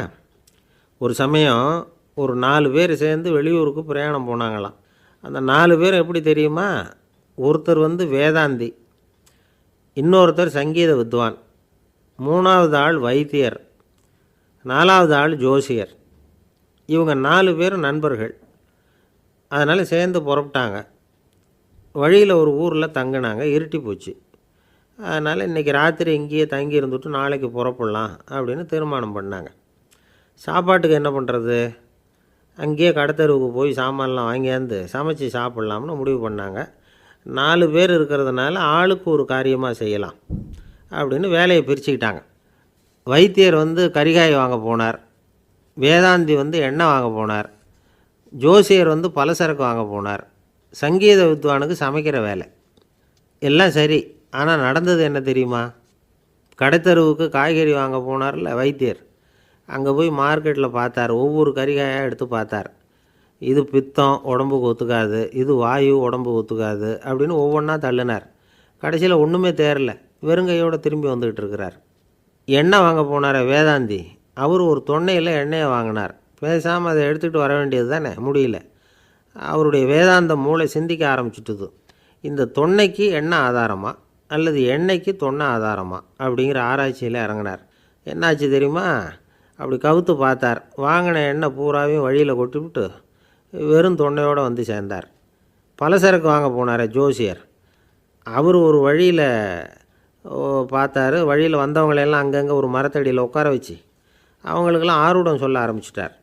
ஒரு சமயம் ஒரு 4 பேர் சேர்ந்து வெளியூருக்கு பிரயாணம் போனாங்களாம். அந்த 4 பேர் எப்படி தெரியுமா? ஒருத்தர் வேதாந்தி, இன்னொருத்தர் சங்கீத வித்வான், 3வது ஆள் வைத்தியர், 4வது ஆள் ஜோசியர். இவங்க 4 பேரும் நண்பர்கள். அதனால் சேர்ந்து புறப்பட்டாங்க. வழியில் ஒரு ஊரில் தங்கினாங்க. இருட்டி போச்சு. அதனால் இன்றைக்கி ராத்திரி இங்கேயே தங்கி இருந்துட்டு நாளைக்கு புறப்படலாம் அப்படின்னு தீர்மானம் பண்ணாங்க. சாப்பாட்டுக்கு என்ன பண்ணுறது? அங்கேயே கடத்தெருவுக்கு போய் சாமான்லாம் வாங்கியாந்து சமைச்சு சாப்பிட்லாம்னு முடிவு பண்ணாங்க. 4 பேர் இருக்கிறதுனால ஆளுக்கு ஒரு காரியமாக செய்யலாம் அப்படின்னு வேலையை பிரிச்சுக்கிட்டாங்க. வைத்தியர் கரிகாய் வாங்க போனார், வேதாந்தி எண்ணெய் வாங்க போனார், ஜோசியர் பலசரக்கு வாங்க போனார், சங்கீத வித்வானுக்கு சமைக்கிற வேலை. எல்லாம் சரி. ஆனால் நடந்தது என்ன தெரியுமா? கடைத்தெருவுக்கு காய்கறி வாங்க போனார்ல வைத்தியர், அங்கே போய் மார்க்கெட்டில் பார்த்தார். ஒவ்வொரு கரிகாயாக எடுத்து பார்த்தார். இது பித்தம், உடம்புக்கு ஒத்துக்காது, இது வாயு, உடம்புக்கு ஒத்துக்காது அப்படின்னு ஒவ்வொன்றா தள்ளினார். கடைசியில் ஒன்றுமே தேரல. வெறுங்கையோடு திரும்பி வந்துக்கிட்டு இருக்கிறார். எண்ணெய் வாங்க போனார் வேதாந்தி, அவர் ஒரு தொன்னையில் எண்ணெயை வாங்கினார். பேசாமல் அதை எடுத்துகிட்டு வர வேண்டியது தானே, முடியல. அவருடைய வேதாந்த மூளை சிந்திக்க ஆரம்பிச்சுட்டுது. இந்த தொன்னைக்கு எண்ணெய் ஆதாரமா அல்லது எண்ணெய்க்கு தொன்னை ஆதாரமா அப்படிங்கிற ஆராய்ச்சியில் இறங்கினார். என்னாச்சு தெரியுமா? அப்படி கவுத்து பார்த்தார். வாங்கின எண்ணெய் பூராவையும் வழியில் கொட்டிவிட்டு வெறும் தொன்னையோடு சேர்ந்தார். பலசரக்கு வாங்க போனார் ஜோசியர், அவர் ஒரு வழியில் பார்த்தாரு. வழியில் வந்தவங்களெல்லாம் அங்கங்கே ஒரு மரத்தடியில் உட்கார வச்சு அவங்களுக்கெல்லாம் ஆர்வம் சொல்ல ஆரம்பிச்சிட்டார்.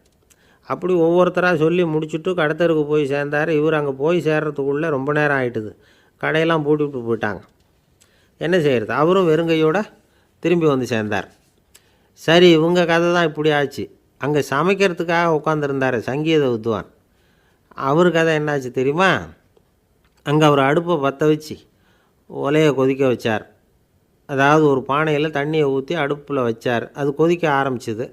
அப்படி ஒவ்வொருத்தராக சொல்லி முடிச்சுட்டு கடத்தருக்கு போய் சேர்ந்தார். இவர் அங்கே போய் சேர்றதுக்குள்ளே ரொம்ப நேரம் ஆகிட்டுது. கடையெல்லாம் பூட்டிவிட்டு போயிட்டாங்க. என்ன செய்கிறது? அவரும் வெறுங்கையோடு திரும்பி சேர்ந்தார். சரி, இவங்க கதை தான் இப்படி ஆச்சு. அங்கே சமைக்கிறதுக்காக உட்காந்துருந்தார் சங்கீத வித்வான், அவர் கதை என்னாச்சு தெரியுமா? அங்கே அவர் அடுப்பை பற்ற வச்சு ஒலையை கொதிக்க வச்சார். அதாவது ஒரு பானையில் தண்ணியை ஊற்றி அடுப்பில் வச்சார். அது கொதிக்க ஆரம்பிச்சிது.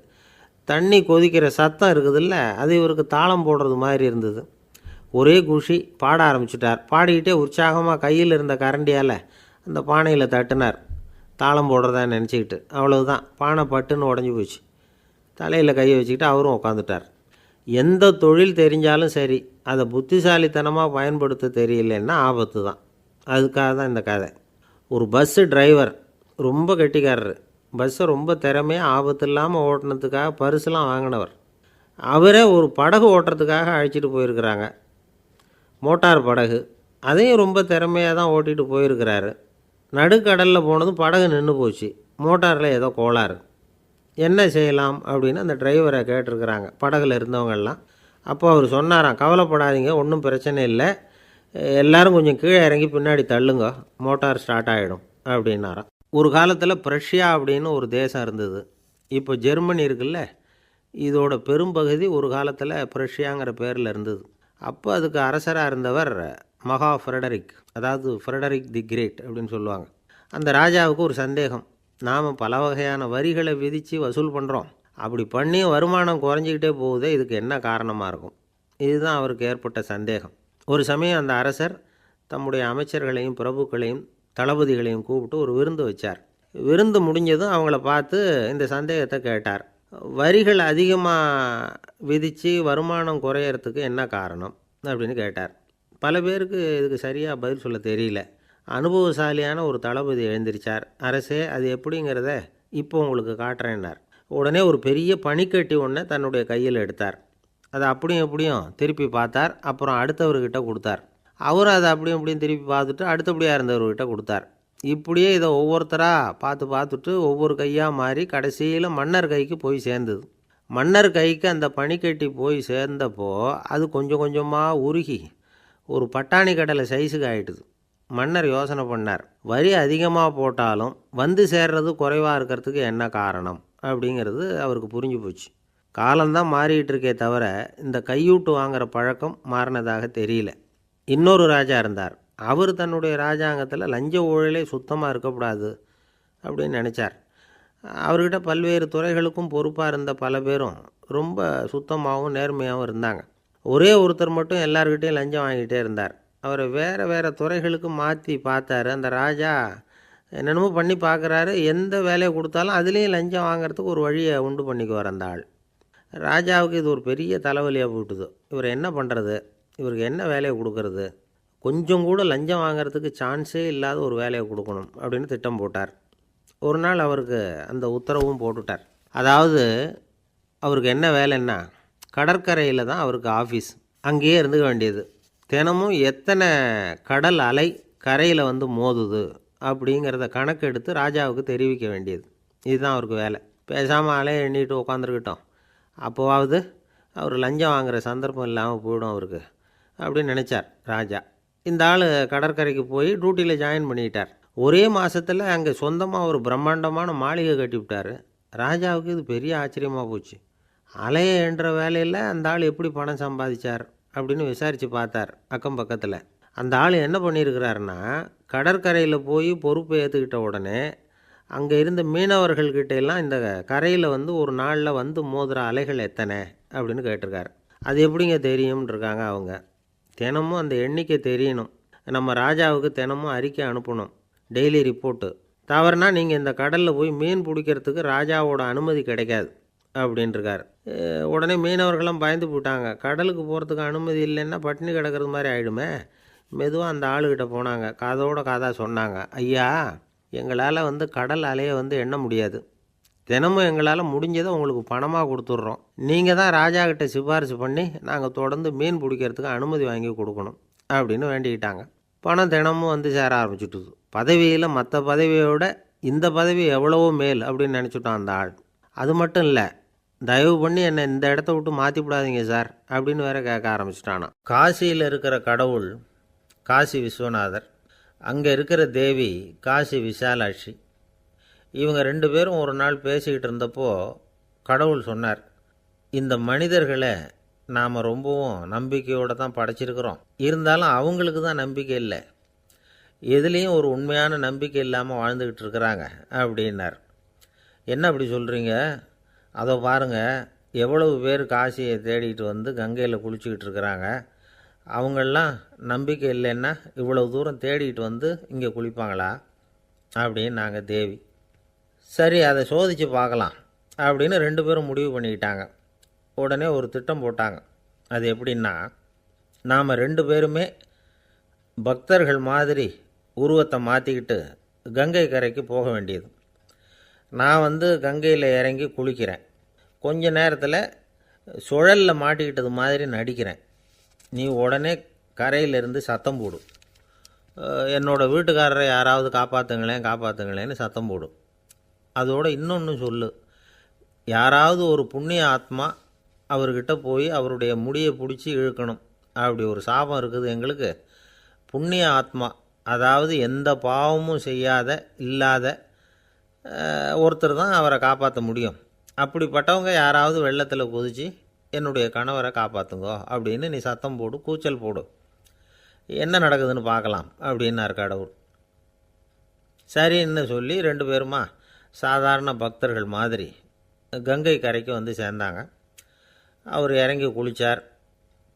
தண்ணி கொதிக்கிற சத்தம் இருக்குதுல்ல, அது இவருக்கு தாளம் போடுறது மாதிரி இருந்தது. ஒரே குஷி, பாட ஆரம்பிச்சிட்டார். பாடிக்கிட்டே உற்சாகமாக கையில் இருந்த கரண்டியால் அந்த பானையில் தட்டினார், தாளம் போடுறதா நினச்சிக்கிட்டு. அவ்வளவுதான், பானை பட்டுன்னு உடஞ்சி போச்சு. தலையில் கையை வச்சுக்கிட்டு அவரும் உட்காந்துட்டார். எந்த தொழில் தெரிஞ்சாலும் சரி, அதை புத்திசாலித்தனமாக பயன்படுத்த தெரியலன்னா ஆபத்து தான். அதுக்காக தான் இந்த கதை. ஒரு பஸ்ஸு டிரைவர் ரொம்ப கெட்டிக்காரரு. பஸ்ஸை ரொம்ப திறமையாக ஆபத்து இல்லாமல் ஓட்டினதுக்காக பரிசுலாம் வாங்கினவர். அவரே ஒரு படகு ஓட்டுறதுக்காக அழைச்சிட்டு போயிருக்கிறாங்க, மோட்டார் படகு. அதையும் ரொம்ப திறமையாக தான் ஓட்டிகிட்டு போயிருக்கிறாரு. நடுக்கடலில் போனதும் படகு நின்று போச்சு. மோட்டாரில் ஏதோ கோளாறு. என்ன செய்யலாம் அப்படின்னு அந்த டிரைவரை கேட்டிருக்கிறாங்க படகுல இருந்தவங்கெல்லாம். அப்போ அவர் சொன்னாராம், கவலைப்படாதீங்க, ஒன்றும் பிரச்சனை இல்லை, எல்லோரும் கொஞ்சம் கீழே இறங்கி பின்னாடி தள்ளுங்க, மோட்டார் ஸ்டார்ட் ஆகிடும் அப்படின்னாராம். ஒரு காலத்தில் பிரஷ்யா அப்படின்னு ஒரு தேசம் இருந்தது. இப்போ ஜெர்மனி இருக்குல்ல, இதோட பெரும்பகுதி ஒரு காலத்தில் பிரஷ்யாங்கிற பேரில் இருந்தது. அப்போ அதுக்கு அரசராக இருந்தவர் மகா ஃப்ரெடரிக், அதாவது ஃப்ரெடரிக் தி கிரேட் அப்படின்னு சொல்லுவாங்க. அந்த ராஜாவுக்கு ஒரு சந்தேகம். நாம் பல வகையான வரிகளை விதித்து வசூல் பண்ணுறோம், அப்படி பண்ணி வருமானம் குறைஞ்சிக்கிட்டே போகுதே, இதுக்கு என்ன காரணமாக இருக்கும்? இதுதான் அவருக்கு ஏற்பட்ட சந்தேகம். ஒரு சமயம் அந்த அரசர் தம்முடைய அமைச்சர்களையும் பிரபுக்களையும் தளபதிகளையும் கூப்பிட்டு ஒரு விருந்து வச்சார். விருந்து முடிஞ்சதும் அவங்கள பார்த்து இந்த சந்தேகத்தை கேட்டார். வரிகள் அதிகமாக விதித்து வருமானம் குறையறதுக்கு என்ன காரணம் அப்படின்னு கேட்டார். பல பேருக்கு இதுக்கு சரியாக பதில் சொல்ல தெரியல. அனுபவசாலியான ஒரு தளபதி எழுந்திரிச்சார். அரசே, அது எப்படிங்கிறத இப்போ உங்களுக்கு காட்டுறேன்னார். உடனே ஒரு பெரிய பனிக்கட்டி ஒன்றை தன்னுடைய கையில் எடுத்தார். அதை அப்படியும் எப்படியும் திருப்பி பார்த்தார். அப்புறம் அடுத்தவர்கிட்ட கொடுத்தார். அவரும் அதை அப்படியும் இப்படியும் திருப்பி பார்த்துட்டு அடுத்தபடியாக இருந்தவர்கிட்ட கொடுத்தார். இப்படியே இதை ஒவ்வொருத்தராக பார்த்துட்டு ஒவ்வொரு கையாக மாறி கடைசியில் மன்னர் கைக்கு போய் சேர்ந்தது. மன்னர் கைக்கு அந்த பனிக்கட்டி போய் சேர்ந்தப்போ அது கொஞ்சம் கொஞ்சமாக உருகி ஒரு பட்டாணி கடலை சைஸுக்கு ஆகிட்டுது. மன்னர் யோசனை பண்ணார், வரி அதிகமாக போட்டாலும் வந்து சேர்றது குறைவாக இருக்கிறதுக்கு என்ன காரணம் அப்படிங்கிறது அவருக்கு புரிஞ்சு போச்சு. காலம்தான் மாறிட்டு இருக்கே தவிர இந்த கையூட்டு வாங்குகிற பழக்கம் மாறினதாக தெரியல. இன்னொரு ராஜா இருந்தார். அவர் தன்னுடைய ராஜாங்கத்தில் லஞ்ச ஊழலே சுத்தமாக இருக்கக்கூடாது அப்படின்னு நினச்சார். அவர்கிட்ட பல்வேறு துறைகளுக்கும் பொறுப்பாக இருந்த பல பேரும் ரொம்ப சுத்தமாகவும் நேர்மையாகவும் இருந்தாங்க. ஒரே ஒருத்தர் மட்டும் எல்லார்கிட்டையும் லஞ்சம் வாங்கிட்டே இருந்தார். அவரை வேறு வேறு துறைகளுக்கு மாற்றி பார்த்தாரு. அந்த ராஜா என்னென்னமோ பண்ணி பார்க்குறாரு. எந்த வேலையை கொடுத்தாலும் அதுலேயும் லஞ்சம் வாங்கிறதுக்கு ஒரு வழியை உண்டு பண்ணிக்குவார் அந்த ஆள். ராஜாவுக்கு இது ஒரு பெரிய தலைவலியாக போட்டுது. இவர் என்ன பண்ணுறது, இவருக்கு என்ன வேலையை கொடுக்கறது, கொஞ்சம் கூட லஞ்சம் வாங்கிறதுக்கு சான்ஸே இல்லாத ஒரு வேலையை கொடுக்கணும் அப்படின்னு திட்டம் போட்டார். ஒரு நாள் அவருக்கு அந்த உத்தரவும் போட்டுட்டார். அதாவது அவருக்கு என்ன வேலைன்னா, கடற்கரையில் தான் அவருக்கு ஆஃபீஸ். அங்கேயே இருந்துக்க வேண்டியது. தினமும் எத்தனை கடல் அலை கரையில் வந்து மோதுது அப்படிங்கிறத கணக்கெடுத்து ராஜாவுக்கு தெரிவிக்க வேண்டியது. இதுதான் அவருக்கு வேலை. பேசாமல் அலையை எண்ணிட்டு உட்காந்துருக்கிட்டோம், அப்போவாவது அவர் லஞ்சம் வாங்குகிற சந்தர்ப்பம் இல்லாமல் போயிடும் அவருக்கு அப்படின்னு நினச்சார் ராஜா. இந்த ஆள் கடற்கரைக்கு போய் டியூட்டியில் ஜாயின் பண்ணிக்கிட்டார். ஒரே மாதத்தில் அங்கே சொந்தமாக ஒரு பிரம்மாண்டமான மாளிகை கட்டிவிட்டார். ராஜாவுக்கு இது பெரிய ஆச்சரியமாக போச்சு. அலையை என்ற வேலையில் அந்த ஆள் எப்படி பணம் சம்பாதிச்சார் அப்படின்னு விசாரித்து பார்த்தார் அக்கம் பக்கத்தில். அந்த ஆள் என்ன பண்ணியிருக்கிறாருன்னா, கடற்கரையில் போய் பொறுப்பை ஏற்றுக்கிட்ட உடனே அங்கே இருந்த மீனவர்கள்கிட்ட எல்லாம் இந்த கரையில் வந்து ஒரு நாளில் வந்து மோதுகிற அலைகள் எத்தனை அப்படின்னு கேட்டிருக்காரு. அது எப்படிங்க தெரியும்னு இருக்காங்க அவங்க. தினமும் அந்த எண்ணிக்கை தெரியணும். நம்ம ராஜாவுக்கு தினமும் அறிக்கை அனுப்பணும், டெய்லி ரிப்போர்ட்டு. தவறுனா நீங்கள் இந்த கடலில் போய் மீன் பிடிக்கிறதுக்கு ராஜாவோட அனுமதி கிடைக்காது அப்படின்ட்டுருக்காரு. உடனே மீனவர்கள்லாம் பயந்து போட்டாங்க. கடலுக்கு போகிறதுக்கு அனுமதி இல்லைன்னா பட்டினி கிடக்கிறது மாதிரி ஆகிடுமே. மெதுவாக அந்த ஆளுகிட்ட போனாங்க. காதோட காதாக சொன்னாங்க, ஐயா, எங்களால் வந்து கடல் அலையை வந்து எண்ண முடியாது. தினமும் எங்களால் முடிஞ்சதை உங்களுக்கு பணமாக கொடுத்துட்றோம். நீங்கள் தான் ராஜா கிட்ட சிபாரிசு பண்ணி நாங்கள் தொடர்ந்து மீன் பிடிக்கிறதுக்கு அனுமதி வாங்கி கொடுக்கணும் அப்படின்னு வேண்டிக்கிட்டாங்க. பணம் தினமும் வந்து சேர ஆரம்பிச்சுட்டுது. பதவியில் மற்ற பதவியோட இந்த பதவி எவ்வளவோ மேல் அப்படின்னு நினச்சிட்டான் அந்த ஆள். அது மட்டும் இல்லை, தயவு பண்ணி என்னை இந்த இடத்த விட்டு மாற்றி விடாதீங்க சார் அப்படின்னு வேற கேட்க ஆரம்பிச்சிட்டானா. காசியில் இருக்கிற கடவுள் காசி விஸ்வநாதர், அங்கே இருக்கிற தேவி காசி விசாலாட்சி. இவங்க ரெண்டு பேரும் ஒரு நாள் பேசிக்கிட்டு இருந்தப்போ கடவுள் சொன்னார், இந்த மனிதர்களை நாம் ரொம்பவும் நம்பிக்கையோடு தான் படைச்சிருக்கிறோம். இருந்தாலும் அவங்களுக்கு தான் நம்பிக்கை இல்லை, எதுலேயும் ஒரு உண்மையான நம்பிக்கை இல்லாமல் வாழ்ந்துக்கிட்டு இருக்கிறாங்க அப்படின்னார். என்ன அப்படி சொல்கிறீங்க? அதை பாருங்கள், எவ்வளவு பேர் காசியை தேடிட்டு வந்து கங்கையில் குளிச்சுக்கிட்டு இருக்கிறாங்க. அவங்களெலாம் நம்பிக்கை இல்லைன்னா இவ்வளவு தூரம் தேடிட்டு வந்து இங்கே குளிப்பாங்களா அப்படின்னு நாங்கள் தேவி. சரி, அதை சோதித்து பார்க்கலாம் அப்படின்னு ரெண்டு பேரும் முடிவு பண்ணிக்கிட்டாங்க. உடனே ஒரு திட்டம் போட்டாங்க. அது எப்படின்னா, நாம் ரெண்டு பேருமே பக்தர்கள் மாதிரி உருவத்தை மாற்றிக்கிட்டு கங்கை கரைக்கு போக வேண்டியது. நான் வந்து கங்கையில் இறங்கி குளிக்கிறேன். கொஞ்ச நேரத்தில் சுழலில் மாட்டிக்கிட்டது மாதிரி நடிக்கிறேன். நீ உடனே கரையிலிருந்து சத்தம் போடும், என்னோடய வீட்டுக்காரரை யாராவது காப்பாற்றுங்களேன்னு சத்தம் போடும். அதோடு இன்னொன்று சொல்லு, யாராவது ஒரு புண்ணிய ஆத்மா அவர்கிட்ட போய் அவருடைய முடியை பிடிச்சி இழுக்கணும். அப்படி ஒரு சாபம் இருக்குது எங்களுக்கு. புண்ணிய ஆத்மா, அதாவது எந்த பாவமும் செய்யாத இல்லாத ஒருத்தர் தான் அவரை காப்பாற்ற முடியும். அப்படிப்பட்டவங்க யாராவது வெள்ளத்தில் குதித்து என்னுடைய கணவரை காப்பாற்றுங்கோ அப்படின்னு நீ சத்தம் போடு, கூச்சல் போடு, என்ன நடக்குதுன்னு பார்க்கலாம் அப்படின்னார் கடவுள். சரின்னு சொல்லி ரெண்டு பேருமா சாதாரண பக்தர்கள் மாதிரி கங்கை கரைக்கு வந்து சேர்ந்தாங்க. அவர் இறங்கி குளித்தார்.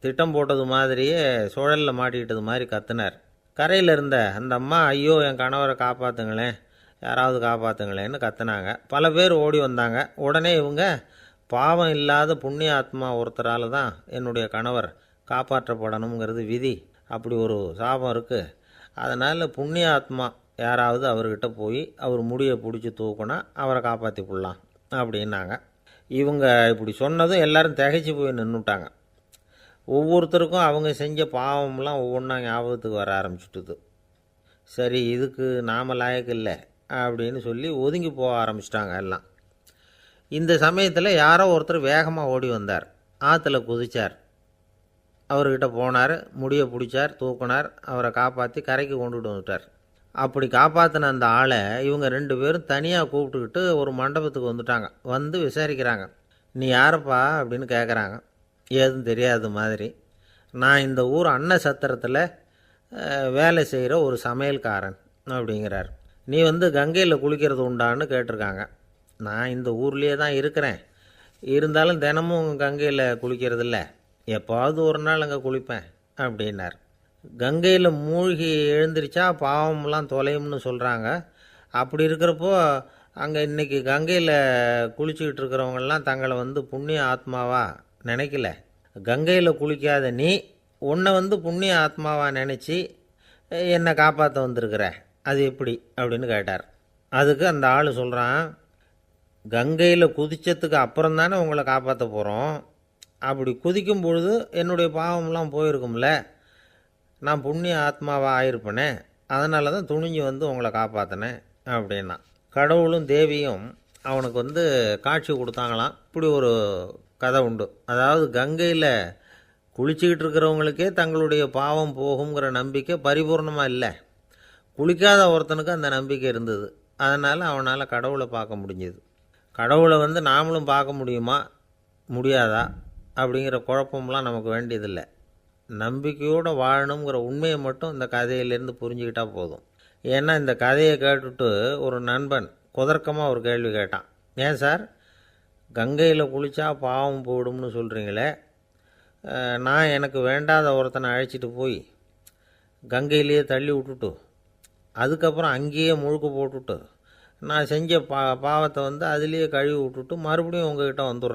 திட்டம் போட்டது மாதிரியே சுழலில் மாட்டிக்கிட்டது மாதிரி கத்துனார். கரையில் இருந்த அந்த அம்மா, ஐயோ என் கணவரை காப்பாற்றுங்களேன், யாராவது காப்பாற்றுங்களேன்னு கத்துனாங்க. பல பேர் ஓடி வந்தாங்க. உடனே இவங்க, பாவம் இல்லாத புண்ணிய ஆத்மா ஒருத்தரால் தான் என்னுடைய கணவர் காப்பாற்றப்படணுங்கிறது விதி, அப்படி ஒரு சாபம் இருக்குது, அதனால் புண்ணிய ஆத்மா யாராவது அவர்கிட்ட போய் அவர் முடியை பிடிச்சி தூக்குனா அவரை காப்பாற்றி போடலாம் அப்படின்னாங்க. இவங்க இப்படி சொன்னதும் எல்லாரும் திகைச்சு போய் நின்றுட்டாங்க. ஒவ்வொருத்தருக்கும் அவங்க செஞ்ச பாவம்லாம் ஒவ்வொன்றா ஞாபகத்துக்கு வர ஆரம்பிச்சுட்டுது. சரி, இதுக்கு நாம் லாயக்கு இல்லை அப்படின்னு சொல்லி ஒதுங்கி போக ஆரம்பிச்சிட்டாங்க எல்லாம். இந்த சமயத்தில் யாரோ ஒருத்தர் வேகமாக ஓடி வந்தார். ஆற்றுல குதித்தார். அவர்கிட்ட போனார், முடியை பிடிச்சார், தூக்குனார், அவரை காப்பாற்றி கரைக்கு கொண்டுட்டு வந்துட்டார். அப்படி காப்பாற்றின அந்த ஆளை இவங்க ரெண்டு பேரும் தனியாக கூப்பிட்டுக்கிட்டு ஒரு மண்டபத்துக்கு வந்துட்டாங்க. வந்து விசாரிக்கிறாங்க. நீ யாரப்பா அப்படின்னு கேட்குறாங்க. ஏதும் தெரியாத மாதிரி. நான் இந்த ஊர் அன்ன சத்திரத்தில் வேலை செய்கிற ஒரு சமையல்காரன் அப்படிங்கிறார். நீ கங்கையில் குளிக்கிறது உண்டான்னு கேட்டிருக்காங்க. நான் இந்த ஊர்லேயே தான் இருக்கிறேன், இருந்தாலும் தினமும் கங்கையில் குளிக்கிறதில்ல, எப்போவாவது ஒரு நாள் அங்கே குளிப்பேன் அப்படின்னார். கங்கையில் மூழ்கி எழுந்திரிச்சா பாவம்லாம் தொலையும்னு சொல்கிறாங்க. அப்படி இருக்கிறப்போ அங்கே இன்றைக்கி கங்கையில் குளிச்சுக்கிட்டு இருக்கிறவங்கெல்லாம் தங்களை புண்ணிய ஆத்மாவா நினைக்கல. கங்கையில் குளிக்காத நீ உன்னை புண்ணிய ஆத்மாவா நினச்சி என்னை காப்பாற்ற வந்திருக்கிற, அது எப்படி அப்படின்னு கேட்டார். அதுக்கு அந்த ஆள் சொல்கிறான், கங்கையில் குதித்ததுக்கு அப்புறம் தானே உங்களை காப்பாற்ற போகிறோம். அப்படி குதிக்கும் பொழுது என்னுடைய பாவம்லாம் போயிருக்கும்ல, நான் புண்ணிய ஆத்மாவாக ஆயிருப்பேனே, அதனால தான் துணிஞ்சு உங்களை காப்பாற்றினேன் அப்படின்னா. கடவுளும் தேவியும் அவனுக்கு காட்சி கொடுத்தாங்களாம். இப்படி ஒரு கதை உண்டு. அதாவது கங்கையில் குளிச்சுக்கிட்டு இருக்கிறவங்களுக்கே தங்களுடைய பாவம் போகுங்கிற நம்பிக்கை பரிபூர்ணமாக இல்லை. குளிக்காத ஒருத்தனுக்கு அந்த நம்பிக்கை இருந்தது. அதனால் அவனால் கடவுளை பார்க்க முடிஞ்சது. கடவுளை நாமளும் பார்க்க முடியுமா முடியாதா அப்படிங்கிற குழப்பம்லாம் நமக்கு வேண்டியதில்லை. நம்பிக்கையோடு வாழணுங்கிற உண்மையை மட்டும் இந்த கதையிலேருந்து புரிஞ்சுக்கிட்டால் போதும். ஏன்னா இந்த கதையை கேட்டுட்டு ஒரு நண்பன் குதர்க்கமாக ஒரு கேள்வி கேட்டான். ஏன் சார், கங்கையில் குளித்தா பாவம் போயிடும்னு சொல்கிறீங்களே, நான் எனக்கு வேண்டாத ஒருத்தனை அழைச்சிட்டு போய் கங்கையிலேயே தள்ளி விட்டுட்டு அதுக்கப்புறம் அங்கேயே முழுக்க போட்டுட்டு நான் செஞ்ச பாவத்தை அதுலேயே கழுவி விட்டுட்டு மறுபடியும் உங்ககிட்ட வந்துடுறேன்.